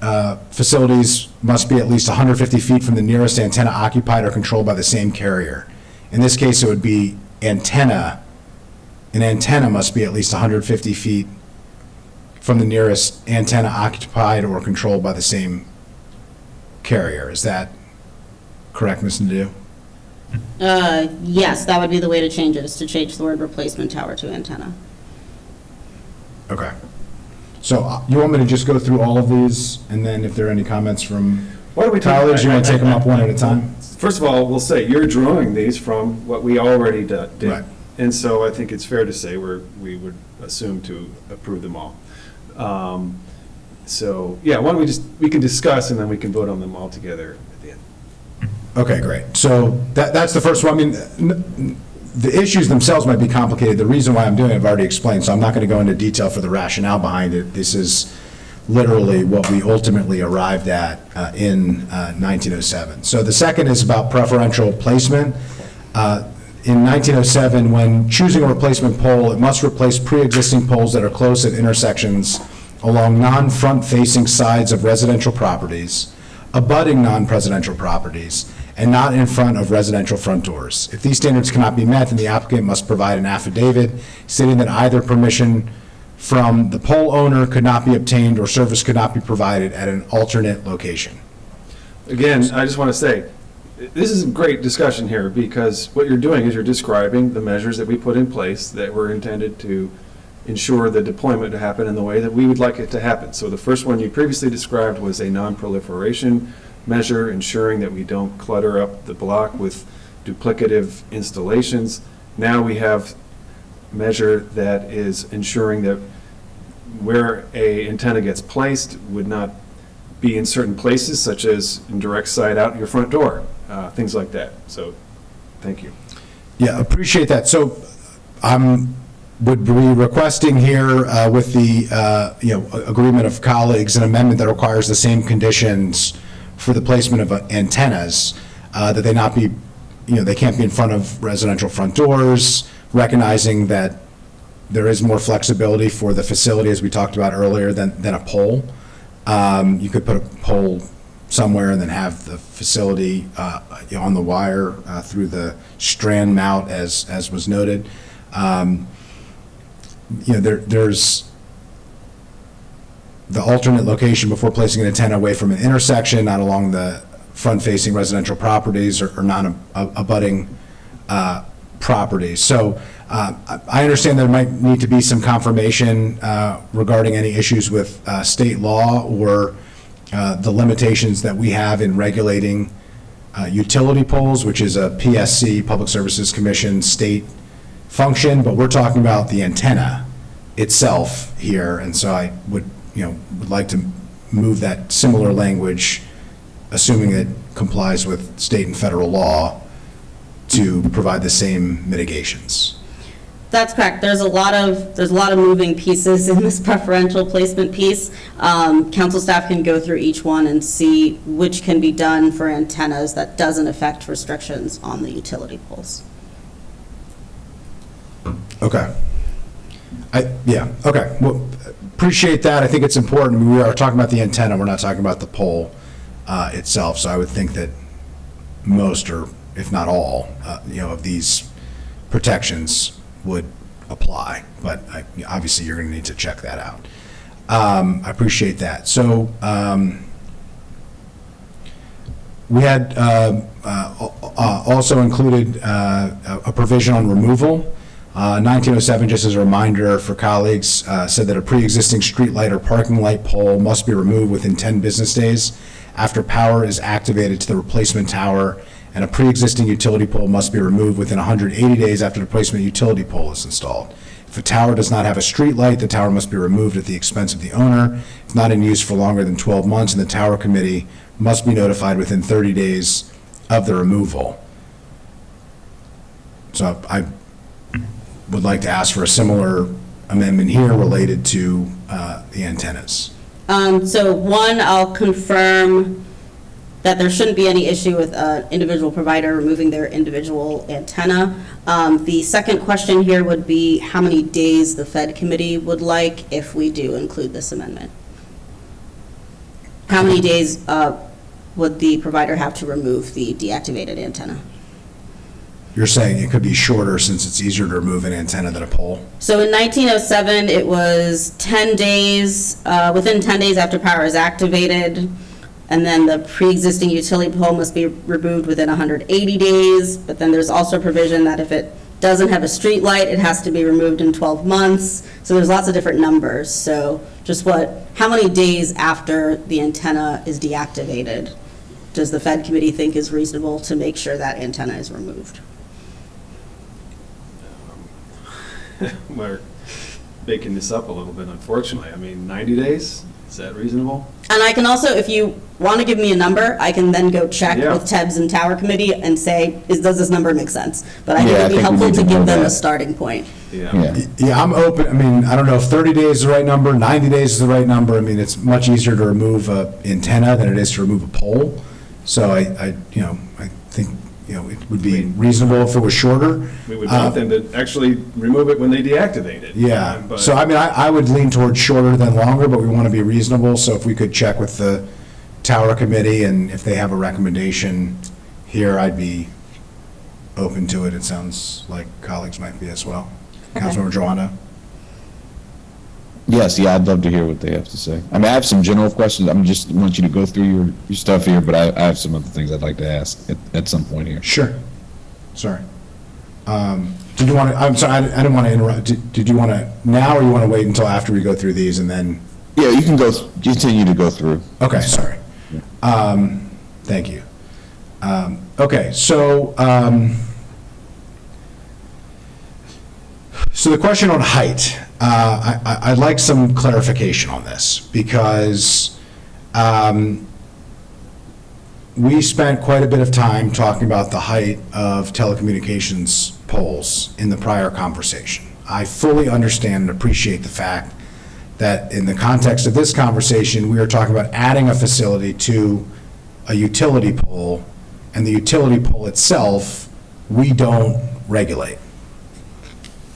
facilities must be at least 150 feet from the nearest antenna occupied or controlled by the same carrier. In this case, it would be antenna. An antenna must be at least 150 feet from the nearest antenna occupied or controlled by the same carrier. Is that correct, Ms. Nadeau? Yes, that would be the way to change it, is to change the word replacement tower to antenna. Okay. So you want me to just go through all of these, and then if there are any comments from colleagues, you want to take them up one at a time? First of all, we'll say, you're drawing these from what we already did. Right. And so I think it's fair to say we would assume to approve them all. So, yeah, why don't we can discuss, and then we can vote on them all together at the end. Okay, great. So that's the first one. I mean, the issues themselves might be complicated. The reason why I'm doing it, I've already explained, so I'm not going to go into detail for the rationale behind it. This is literally what we ultimately arrived at in 1907. So the second is about preferential placement. In 1907, when choosing a replacement pole, it must replace pre-existing poles that are close at intersections along non-front-facing sides of residential properties, abutting non-residential properties, and not in front of residential front doors. If these standards cannot be met, then the applicant must provide an affidavit stating that either permission from the pole owner could not be obtained or service could not be provided at an alternate location. Again, I just want to say, this is a great discussion here, because what you're doing is you're describing the measures that we put in place that were intended to ensure the deployment to happen in the way that we would like it to happen. So the first one you previously described was a non-proliferation measure, ensuring that we don't clutter up the block with duplicative installations. Now we have a measure that is ensuring that where a antenna gets placed would not be in certain places, such as in direct sight out your front door, things like that. So, thank you. Yeah, appreciate that. So would be requesting here with the agreement of colleagues, an amendment that requires the same conditions for the placement of antennas, that they not be, they can't be in front of residential front doors, recognizing that there is more flexibility for the facility, as we talked about earlier, than a pole. You could put a pole somewhere and then have the facility on the wire through the strand mount, as was noted. There's the alternate location before placing an antenna away from an intersection, not along the front-facing residential properties or non-abutting properties. So I understand there might need to be some confirmation regarding any issues with state law or the limitations that we have in regulating utility poles, which is a PSC, Public Services Commission, state function, but we're talking about the antenna itself here, and so I would like to move that similar language, assuming it complies with state and federal law, to provide the same mitigations. That's correct. There's a lot of moving pieces in this preferential placement piece. Council staff can go through each one and see which can be done for antennas that doesn't affect restrictions on the utility poles. Okay. Okay. Well, appreciate that. I think it's important. We are talking about the antenna. We're not talking about the pole itself. So I would think that most, or if not all, of these protections would apply. But obviously, you're going to need to check that out. I appreciate that. So we had also included a provision on removal. 1907, just as a reminder for colleagues, said that a pre-existing street light or parking light pole must be removed within 10 business days after power is activated to the replacement tower, and a pre-existing utility pole must be removed within 180 days after the replacement utility pole is installed. If a tower does not have a street light, the tower must be removed at the expense of the owner. If not in use for longer than 12 months, and the tower committee must be notified within 30 days of the removal. So I would like to ask for a similar amendment here related to the antennas? So one, I'll confirm that there shouldn't be any issue with an individual provider removing their individual antenna. The second question here would be how many days the PHED committee would like if we do include this amendment. How many days would the provider have to remove the deactivated antenna? You're saying it could be shorter since it's easier to remove an antenna than a pole? So in 1907, it was 10 days, within 10 days after power is activated, and then the pre-existing utility pole must be removed within 180 days, but then there's also a provision that if it doesn't have a street light, it has to be removed in 12 months. So there's lots of different numbers. So just how many days after the antenna is deactivated does the PHED committee think is reasonable to make sure that antenna is removed? We're making this up a little bit, unfortunately. I mean, 90 days? Is that reasonable? And I can also, if you want to give me a number, I can then go check Yeah. with TEBS and Tower Committee and say, does this number make sense? But I think Yeah, it'd I be think we helpful need to to know give them a that. starting point. Yeah. Yeah, I'm open, I mean, I don't know if 30 days is the right number, 90 days is the right number. I mean, it's much easier to remove an antenna than it is to remove a pole. So I think, it would be reasonable if it was shorter. We would want them to actually remove it when they deactivate it. Yeah, But- so I mean, I would lean towards shorter than longer, but we want to be reasonable, so if we could check with the Tower Committee, and if they have a recommendation here, I'd be open to it. It sounds like colleagues might be as well. Councilmember Joanna? Yes, yeah, I'd love to hear what they have to say. I mean, I have some general questions. I'm just want you to go through your stuff here, but I have some other things I'd like to ask at some point here. Sure. Sorry. Did you want to, I'm sorry, I didn't want to interrupt. Did you want to now, or you want to wait until after we go through these and then? Yeah, you can continue to go through. Okay, sorry. Thank you. Okay, so the question on height, I'd like some clarification on this, because we spent quite a bit of time talking about the height of telecommunications poles in the prior conversation. I fully understand and appreciate the fact that in the context of this conversation, we are talking about adding a facility to a utility pole, and the utility pole itself, we don't regulate.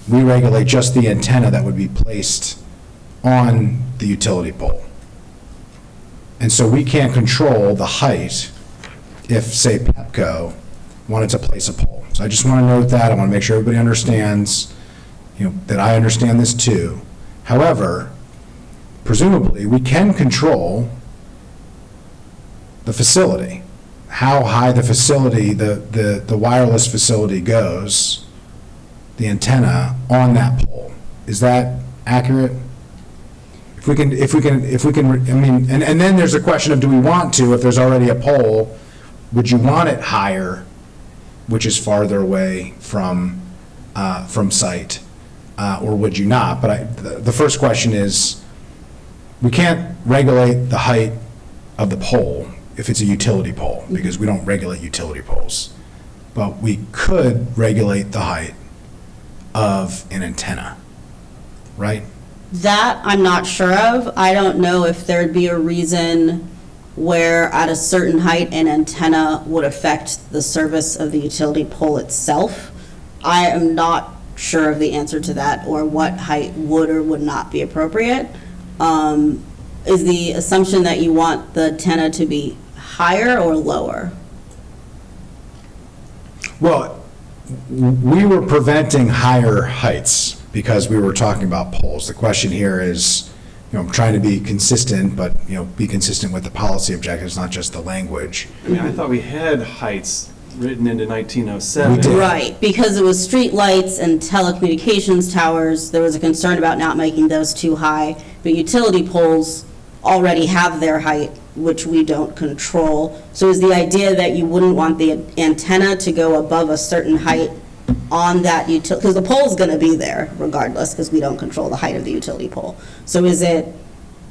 We regulate just the antenna that would be placed on the utility pole. And so we can't control the height if, say, Pepco wanted to place a pole. So I just want to note that. I want to make sure everybody understands, that I understand this too. However, presumably, we can control the facility, how high the facility, the wireless facility goes, the antenna on that pole. Is that accurate? If we can, I mean, and then there's a question of, do we want to, if there's already a pole, would you want it higher, which is farther away from site, or would you not? But the first question is, we can't regulate the height of the pole if it's a utility pole, because we don't regulate utility poles. But we could regulate the height of an antenna, right? That I'm not sure of. I don't know if there'd be a reason where at a certain height an antenna would affect the service of the utility pole itself. I am not sure of the answer to that, or what height would or would not be appropriate. Is the assumption that you want the antenna to be higher or lower? Well, we were preventing higher heights because we were talking about poles. The question here is, trying to be consistent, but, be consistent with the policy objectives, not just the language. I mean, I thought we had heights written into 1907. We did. Right, because it was street lights and telecommunications towers, there was a concern about not making those too high, but utility poles already have their height, which we don't control. So is the idea that you wouldn't want the antenna to go above a certain height on that utility, because the pole's going to be there regardless, because we don't control the height of the utility pole. So is it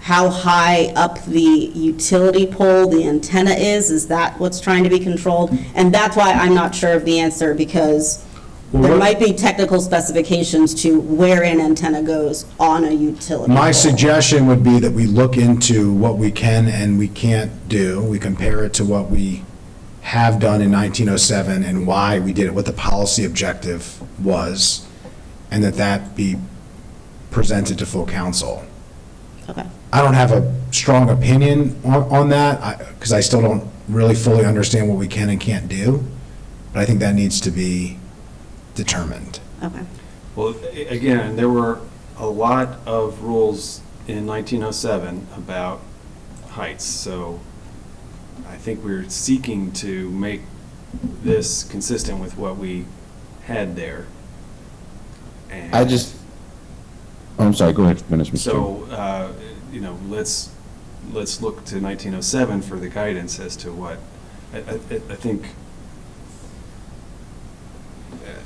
how high up the utility pole the antenna is? Is that what's trying to be controlled? And that's why I'm not sure of the answer, because There might be technical specifications to where an antenna goes on a utility My pole. suggestion would be that we look into what we can and we can't do. We compare it to what we have done in 1907 and why we did it, what the policy objective was, and that be presented to full council. Okay. I don't have a strong opinion on that, because I still don't really fully understand what we can and can't do, but I think that needs to be determined. Okay. Well, again, there were a lot of rules in 1907 about heights, so I think we're seeking to make this consistent with what we had there. And I'm sorry, go ahead, finish, Mr. Chairman. so, let's look to 1907 for the guidance as to what, I think,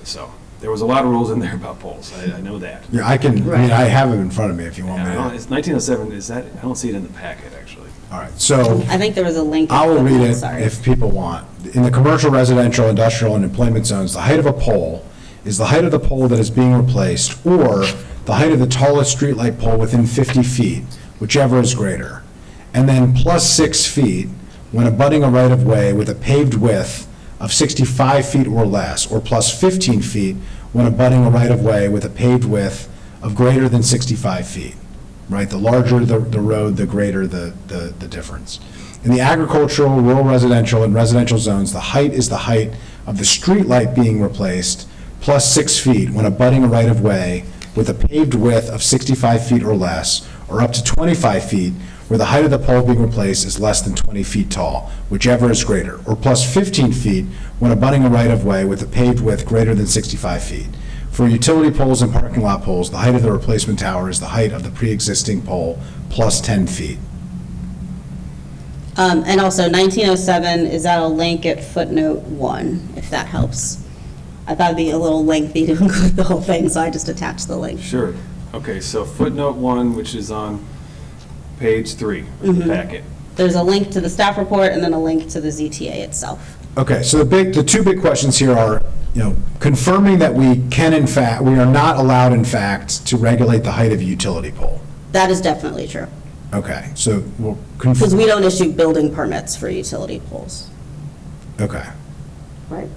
so, there was a lot of rules in there about poles, I know that. Yeah, I have them in front of me if you want me Yeah, to. it's 1907, is that, I don't see it in the packet, actually. All right, so I think there was a link. I will read it Sorry. if people want. In the commercial, residential, industrial, and employment zones, the height of a pole is the height of the pole that is being replaced, or the height of the tallest streetlight pole within 50 feet, whichever is greater. And then plus 6 feet when abutting a right-of-way with a paved width of 65 feet or less, or plus 15 feet when abutting a right-of-way with a paved width of greater than 65 feet. Right, the larger the road, the greater the difference. In the agricultural, rural residential, and residential zones, the height is the height of the street light being replaced, plus 6 feet when abutting a right-of-way with a paved width of 65 feet or less, or up to 25 feet where the height of the pole being replaced is less than 20 feet tall, whichever is greater, or plus 15 feet when abutting a right-of-way with a paved width greater than 65 feet. For utility poles and parking lot poles, the height of the replacement tower is the height of the pre-existing pole plus 10 feet. And also 1907 is at a link at footnote 1, if that helps. I thought it'd be a little lengthy to include the whole thing, so I just attached the link. Sure. Okay, so footnote 1, which is on page 3 of the packet. There's a link to the staff report and then a link to the ZTA itself. Okay, so the two big questions here are, confirming that we are not allowed in fact to regulate the height of a utility pole. That is definitely true. Okay, so we'll Because we don't issue building permits for utility poles. Okay. Right.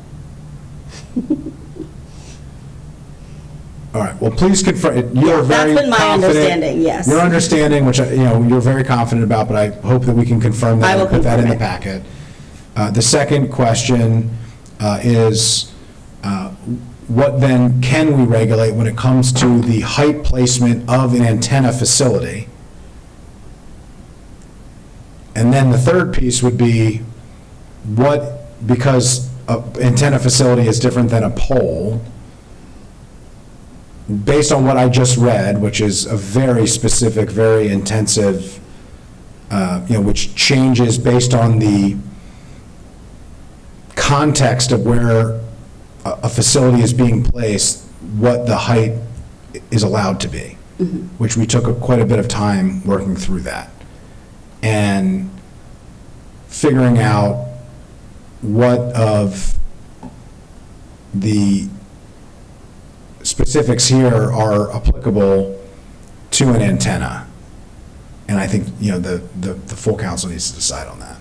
All right, well, please confirm, you are That's very been my confident- understanding, yes. Your understanding, which, you're very confident about, but I hope that we can confirm that I will and put that in the confirm packet. The second question is, what then can we regulate when it comes to the height placement of an antenna facility? And then the third piece would be, because an antenna facility is different than a pole, based on what I just read, which is a very specific, very intensive, which changes based on the context of where a facility is being placed, what the height is allowed to be, which we took quite a bit of time working through that. And figuring out what of the specifics here are applicable to an antenna. And I think, the full council needs to decide on that.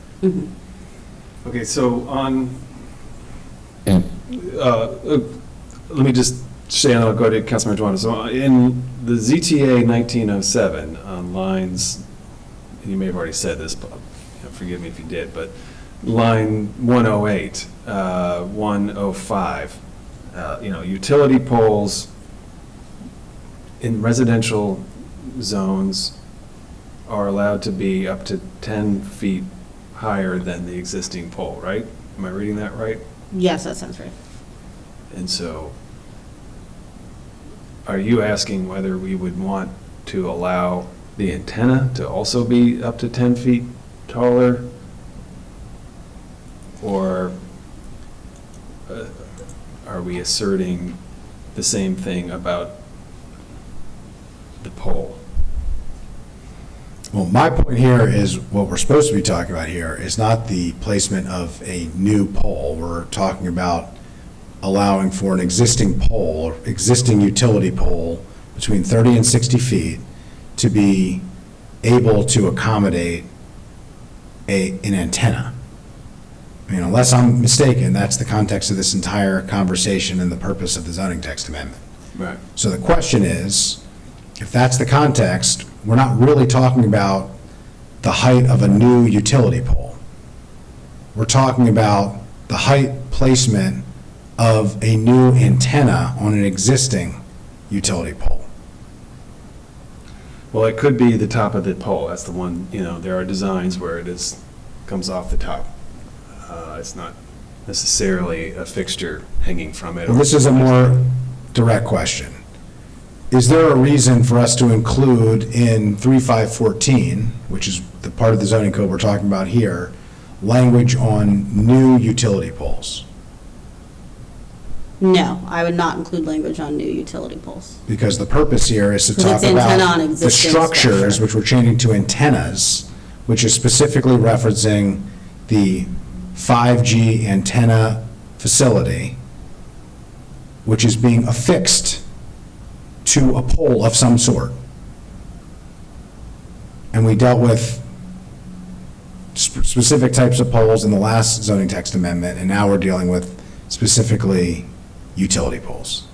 Okay, so on, And let me just say, and I'll go to Councilmember Duana. So in the ZTA 1907, on lines, and you may have already said this, but forgive me if you did, but line 108, 105, utility poles in residential zones are allowed to be up to 10 feet higher than the existing pole, right? Am I reading that right? Yes, that sounds right. And so, are you asking whether we would want to allow the antenna to also be up to 10 feet taller? Or are we asserting the same thing about the pole? Well, my point here is, what we're supposed to be talking about here is not the placement of a new pole. We're talking about allowing for an existing pole, or existing utility pole between 30 and 60 feet to be able to accommodate an antenna. I mean, unless I'm mistaken, that's the context of this entire conversation and the purpose of the zoning text amendment. Right. So the question is, if that's the context, we're not really talking about the height of a new utility pole. We're talking about the height placement of a new antenna on an existing utility pole. Well, it could be the top of the pole. That's the one, there are designs where comes off the top. It's not necessarily a fixture hanging from it. Well, this is a more direct question. Is there a reason for us to include in 3514, which is the part of the zoning code we're talking about here, language on new utility poles? No, I would not include language on new utility poles. Because the purpose here is to Because talk it's antenna on about the existing structures, structure. which we're changing to antennas, which is specifically referencing the 5G antenna facility, which is being affixed to a pole of some sort. And we dealt with specific types of poles in the last zoning text amendment, and now we're dealing with specifically utility poles.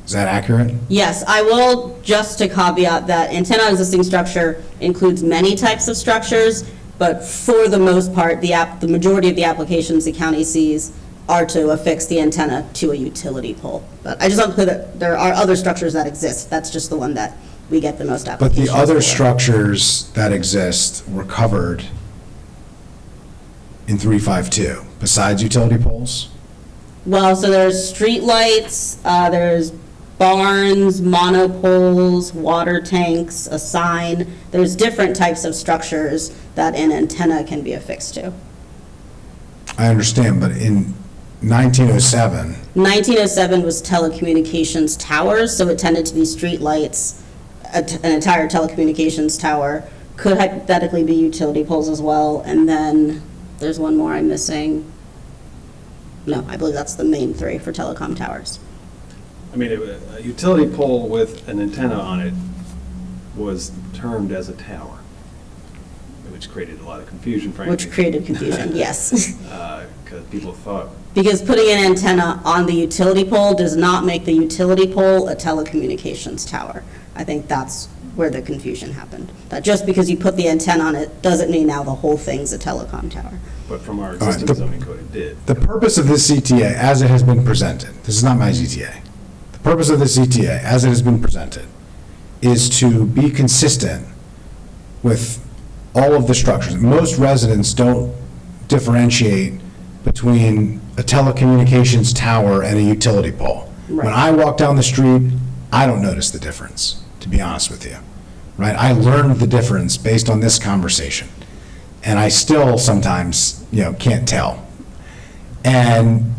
Is that accurate? Yes, I will, just to caveat that antenna on existing structure includes many types of structures, but for the most part, the majority of the applications the county sees are to affix the antenna to a utility pole. But I just want to clear that there are other structures that exist. That's just the one that we get the most But applications the other for. structures that exist were covered in 352, besides utility poles? Well, so there's street lights, there's barns, monopoles, water tanks, a sign. There's different types of structures that an antenna can be affixed to. I understand, but in 1907, 1907 was telecommunications towers, so it tended to be street lights. An entire telecommunications tower could hypothetically be utility poles as well. And then there's one more I'm missing. No, I believe that's the main three for telecom towers. I mean, a utility pole with an antenna on it was termed as a tower, which created a lot of confusion, frankly. Which created confusion, yes. Because people thought, Because putting an antenna on the utility pole does not make the utility pole a telecommunications tower. I think that's where the confusion happened. That just because you put the antenna on it doesn't mean now the whole thing's a telecom tower. but from our right, existing zoning code, it did. the purpose of this CTA, as it has been presented, this is not my ZTA, the purpose of the CTA, as it has been presented, is to be consistent with all of the structures. Most residents don't differentiate between a telecommunications tower and a utility pole. When Right. I walk down the street, I don't notice the difference, to be honest with you, right? I learned the difference based on this conversation, and I still sometimes, can't tell. And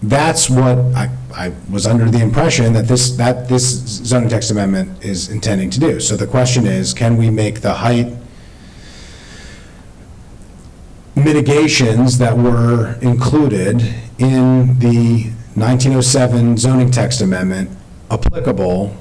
that's what I was under the impression that this zoning text amendment is intending to do. So the question is, can we make the height mitigations that were included in the 1907 zoning text amendment applicable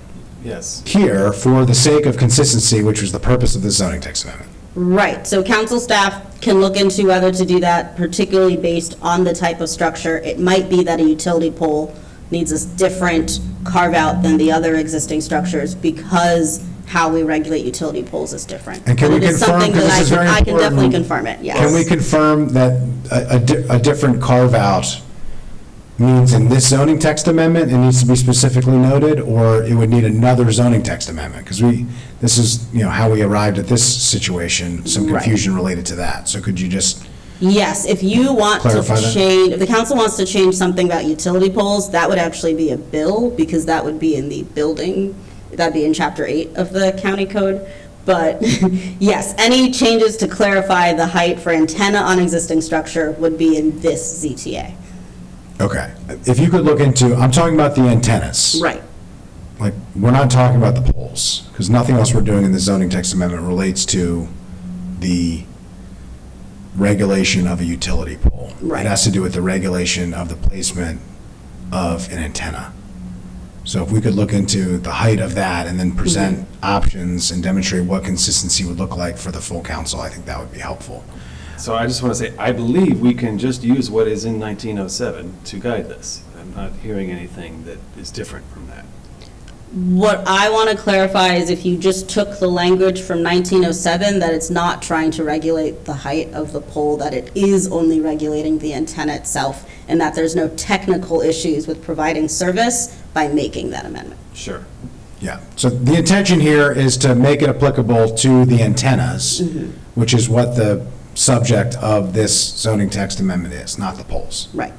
Yes. here for the sake of consistency, which was the purpose of the zoning text amendment? Right, so council staff can look into whether to do that, particularly based on the type of structure. It might be that a utility pole needs a different carve-out than the other existing structures because how we regulate utility poles is different. And can But we it is confirm, something because that this is very I can definitely important, confirm it, yes. can we confirm that a different carve-out means in this zoning text amendment, it needs to be specifically noted, or it would need another zoning text amendment? Because this is, how we arrived at this situation, some Right. confusion related to that. So could you just, Yes, if you want to Clarify that? change, if the council wants to change something about utility poles, that would actually be a bill, because that would be in the building, that'd be in chapter 8 of the county code. But yes, any changes to clarify the height for antenna on existing structure would be in this ZTA. okay. If you could look into, I'm talking about the antennas. Right. Like, we're not talking about the poles, because nothing else we're doing in the zoning text amendment relates to the regulation of a utility pole. Right. It has to do with the regulation of the placement of an antenna. So if we could look into the height of that and then present options and demonstrate what consistency would look like for the full council, I think that would be helpful. So I just want to say, I believe we can just use what is in 1907 to guide this. I'm not hearing anything that is different from that. What I want to clarify is if you just took the language from 1907, that it's not trying to regulate the height of the pole, that it is only regulating the antenna itself, and that there's no technical issues with providing service by making that amendment. Sure. Yeah, so the intention here is to make it applicable to the antennas, which is what the subject of this zoning text amendment is, not the poles. Right.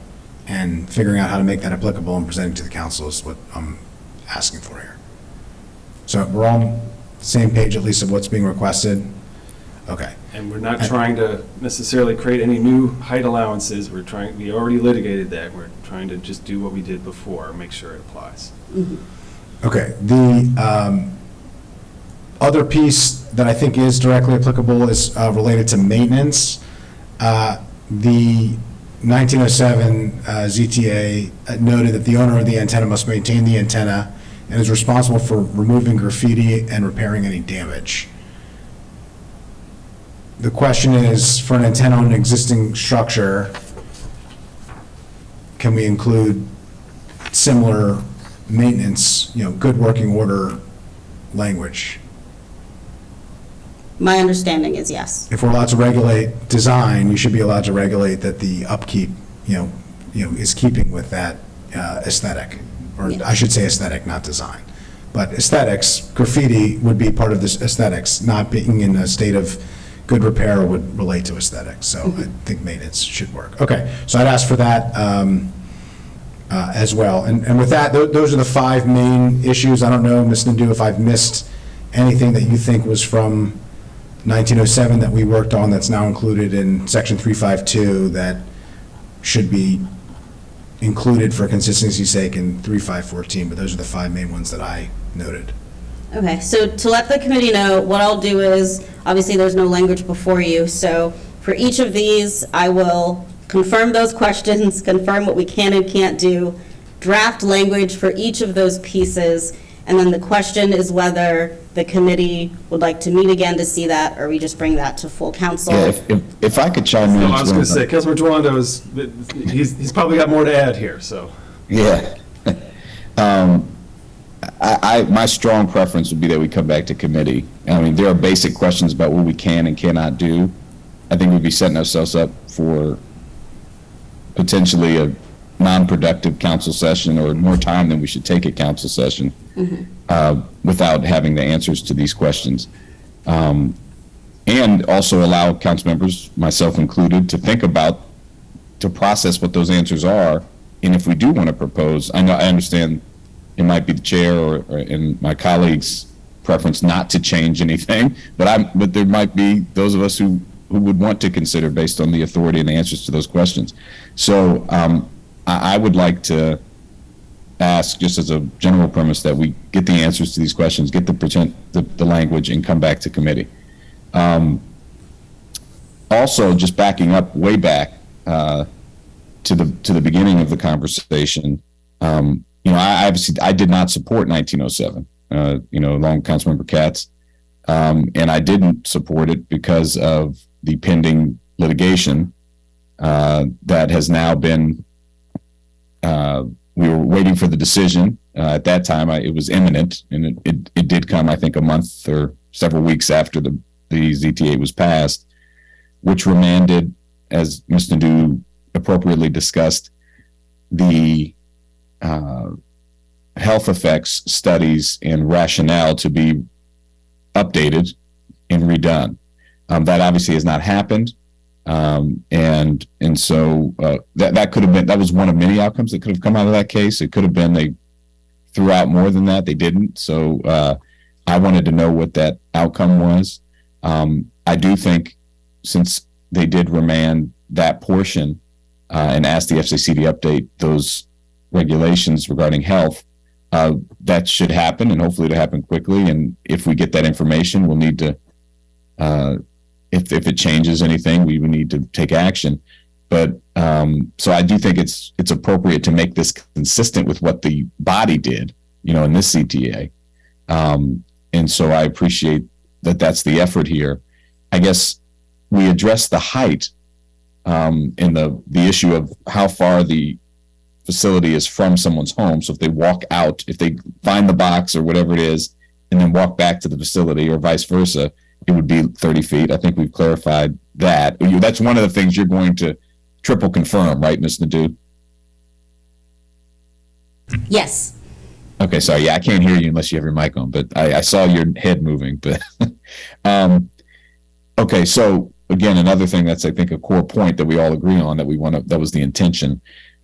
And figuring out how to make that applicable and presenting to the council is what I'm asking for here. So we're on the same page, at least, of what's being requested? Okay. And we're not trying to necessarily create any new height allowances. We already litigated that. We're trying to just do what we did before, make sure it applies. Okay, the other piece that I think is directly applicable is related to maintenance. The 1907 ZTA noted that the owner of the antenna must maintain the antenna and is responsible for removing graffiti and repairing any damage. The question is, for an antenna on an existing structure, can we include similar maintenance, good working order language? My understanding is yes. If we're allowed to regulate design, you should be allowed to regulate that the upkeep, is keeping with that aesthetic. Or Yes. I should say aesthetic, not design. But aesthetics, graffiti would be part of this aesthetics, not being in a state of good repair would relate to aesthetics. So I think maintenance should work. Okay, so I'd ask for that as well. And with that, those are the 5 main issues. I don't know, Ms. Nadeau, if I've missed anything that you think was from 1907 that we worked on that's now included in section 352 that should be included for consistency's sake in 3514, but those are the 5 main ones that I noted. Okay, so to let the committee know, what I'll do is, obviously there's no language before you, so for each of these, I will confirm those questions, confirm what we can and can't do, draft language for each of those pieces, and then the question is whether the committee would like to meet again to see that, or we just bring that to full council. Yeah, if I could chime in. No, I was as going to well. say, Councilmember Towanda he's probably got more to add here, so. Yeah. My strong preference would be that we come back to committee. I mean, there are basic questions about what we can and cannot do. I think we'd be setting ourselves up for potentially a non-productive council session or more time than we should take at council session without having the answers to these questions. And also allow council members, myself included, to think about, to process what those answers are. And if we do want to propose, I understand it might be the chair or and my colleagues' preference not to change anything, but there might be those of us who would want to consider based on the authority and the answers to those questions. So I would like to ask, just as a general premise, that we get the answers to these questions, get the language, and come back to committee. Also, just backing up way back to the beginning of the conversation, I did not support 1907. Along with Councilmember Katz, and I didn't support it because of the pending litigation that has now been. We were waiting for the decision. At that time, it was imminent, and it did come, I think, a month or several weeks after the ZTA was passed, which remanded, as Ms. Nadeau appropriately discussed, the health effects studies and rationale to be updated and redone. That obviously has not happened. And so that could have been, that was one of many outcomes that could have come out of that case. It could have been they threw out more than that. They didn't. So I wanted to know what that outcome was. I do think, since they did remand that portion and asked the FCC to update those regulations regarding health, that should happen, and hopefully to happen quickly. And if we get that information, we'll need to if it changes anything, we would need to take action. But so I do think it's appropriate to make this consistent with what the body did, in this CTA. And so I appreciate that that's the effort here. I guess we address the height in the issue of how far the facility is from someone's home. So if they walk out, if they find the box or whatever it is, and then walk back to the facility or vice versa, it would be 30 feet. I think we've clarified that. That's one of the things you're going to triple confirm, right, Ms. Nadeau? Yes. Okay, sorry. Yeah, I can't hear you unless you have your mic on, but I saw your head moving. But okay, so again, another thing that's, I think, a core point that we all agree on that was the intention.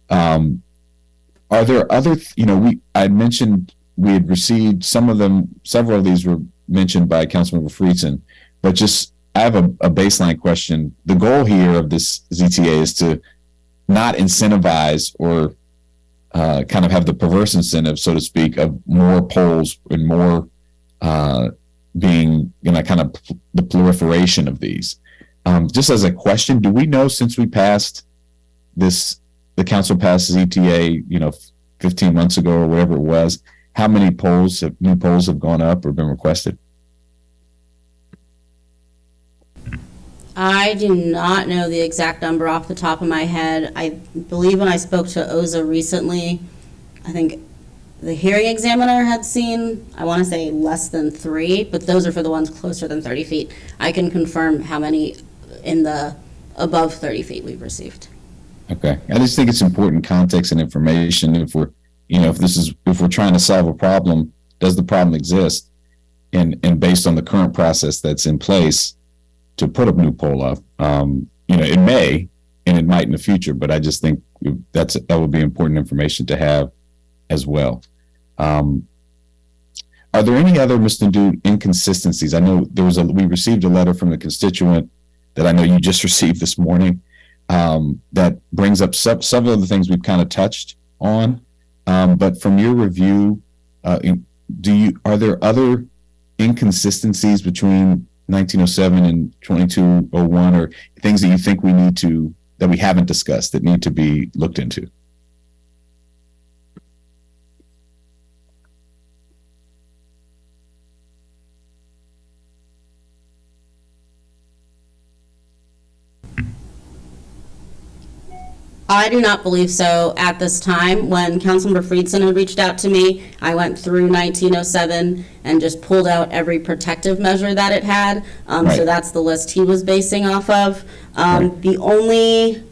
Are there other, I mentioned we had received several of these were mentioned by Councilmember Friedson, but just, I have a baseline question. The goal here of this ZTA is to not incentivize or kind of have the perverse incentive, so to speak, of more polls and more being, kind of the proliferation of these. Just as a question, do we know since we passed this, the council passed ZTA, 15 months ago or whatever it was, how many new polls have gone up or been requested? I do not know the exact number off the top of my head. I believe when I spoke to Oza recently, I think the hearing examiner had seen, I want to say less than 3, but those are for the ones closer than 30 feet. I can confirm how many in the above 30 feet we've received. Okay. I just think it's important context and information. If we're, if we're trying to solve a problem, does the problem exist? And based on the current process that's in place to put a new poll up, it may, and it might in the future, but I just think that would be important information to have as well. Are there any other, Mr. Nadeau, inconsistencies? I know we received a letter from the constituent that I know you just received this morning, that brings up several of the things we've kind of touched on. But from your review, are there other inconsistencies between 1907 and 2201, or things that you think that we haven't discussed that need to be looked into? I do not believe so at this time. When Councilmember Friedson had reached out to me, I went through 1907 and just pulled out every protective measure that it had. Right. So that's the list he was basing off of. Right. The only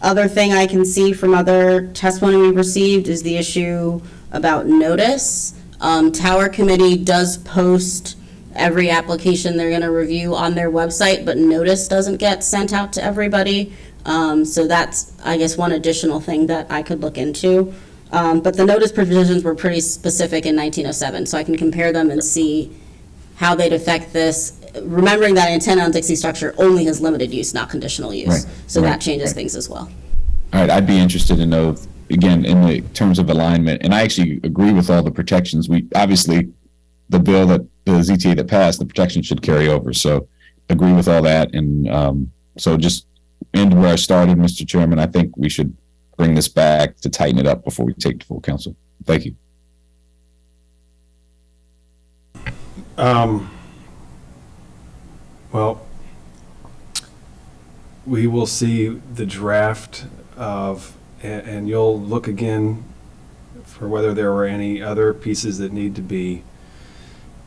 other thing I can see from other testimony we've received is the issue about notice. Tower Committee does post every application they're going to review on their website, but notice doesn't get sent out to everybody. So that's, I guess, one additional thing that I could look into. But the notice provisions were pretty specific in 1907, so I can compare them and see how they'd affect this. Remembering that antenna on Dixie structure only has limited use, not conditional use. Right. So Right. that changes things as well. All right, I'd be interested to know, again, in the terms of alignment, and I actually agree with all the protections. We obviously, the ZTA that passed, the protection should carry over. So agree with all that. And so just end where I started, Mr. Chairman, I think we should bring this back to tighten it up before we take to full council. Thank you. Well, we will see the draft of, and you'll look again for whether there were any other pieces that need to be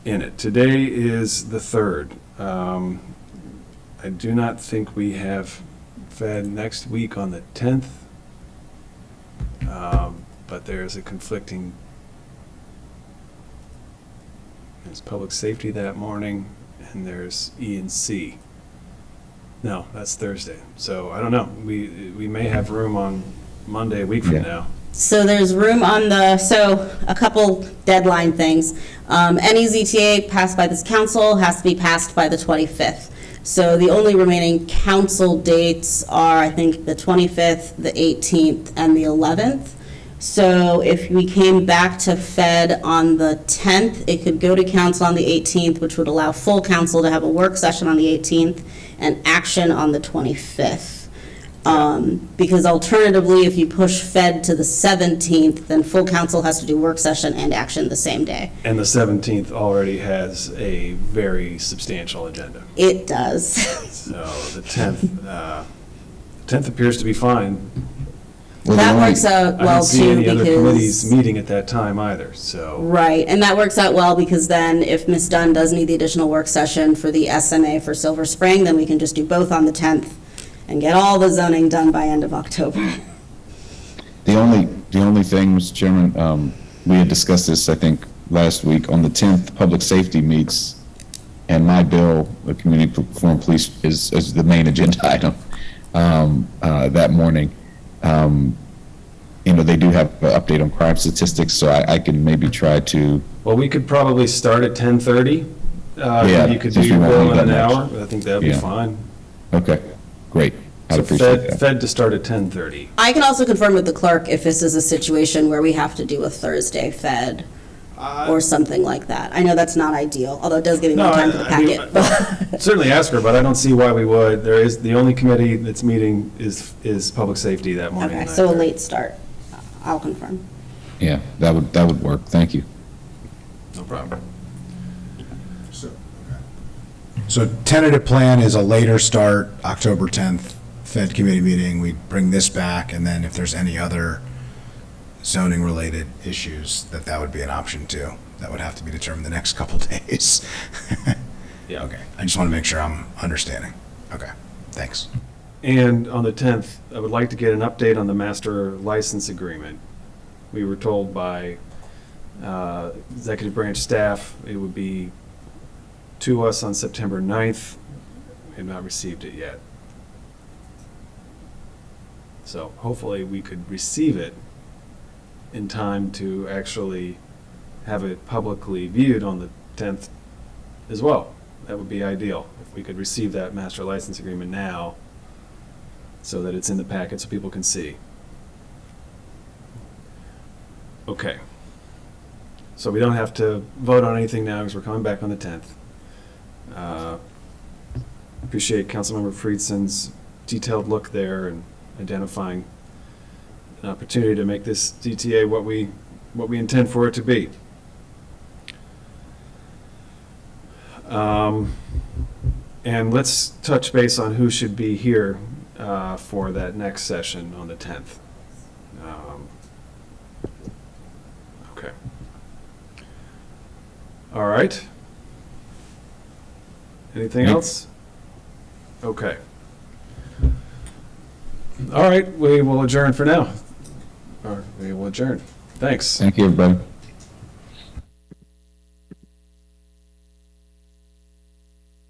in it. Today is the 3rd. I do not think we have PHED next week on the 10th, but there's a conflicting, there's public safety that morning, and there's E&C. No, that's Thursday. So I don't know. We may have room on Monday, a week from now. So there's room on so a couple deadline things. Any ZTA passed by this council has to be passed by the 25th. So the only remaining council dates are, I think, the 25th, the 18th, and the 11th. So if we came back to PHED on the 10th, it could go to council on the 18th, which would allow full council to have a work session on the 18th. and action on the 25th. Because alternatively, if you push PHED to the 17th, then full council has to do work session and action the same day. And the 17th already has a very substantial agenda. It does. So the 10th appears to be fine. Well, That the only- works out I well don't see too, any other committees because, meeting at that time either, so. right, and that works out well because then if Ms. Dunn does need the additional work session for the SMA for Silver Spring, then we can just do both on the 10th and get all the zoning done by end of October. The only thing, Mr. Chairman, we had discussed this, I think, last week. On the 10th, public safety meets, and my bill, the community forum police, is the main agenda item that morning. They do have an update on crime statistics, so I can maybe try to. Well, we could probably start at 10:30. Yeah, You could since do we won't Bill need in an that much. hour. I think that'd be Yeah. fine. Okay, great. I'd So appreciate that. Fed to start at 10:30. I can also confirm with the clerk if this is a situation where we have to do a Thursday FED or something like that. I know that's not ideal, although it does give me more time for the I mean, packet. but- Certainly ask her, but I don't see why we would. There is, the only committee that's meeting is public safety that morning. Okay, at so a 9:30. late start. I'll confirm. Yeah, that would work. Thank you. No problem. So tentative plan is a later start, October 10th, Fed committee meeting. We bring this back, and then if there's any other zoning-related issues, that would be an option too. That would have to be determined the next couple days. Yeah. Okay, I just want to make sure I'm understanding. Okay, thanks. And on the 10th, I would like to get an update on the master license agreement. We were told by executive branch staff it would be to us on September 9th. We have not received it yet. So hopefully we could receive it in time to actually have it publicly viewed on the 10th as well. That would be ideal, if we could receive that master license agreement now so that it's in the packet so people can see. Okay. So we don't have to vote on anything now because we're coming back on the 10th. Appreciate Councilmember Friedson's detailed look there and identifying an opportunity to make this DTA what we intend for it to be. And let's touch base on who should be here for that next session on the 10th. Okay. All right. Anything else? Okay. All right, we will adjourn for now. Or we will adjourn. Thanks. Thank you, everybody.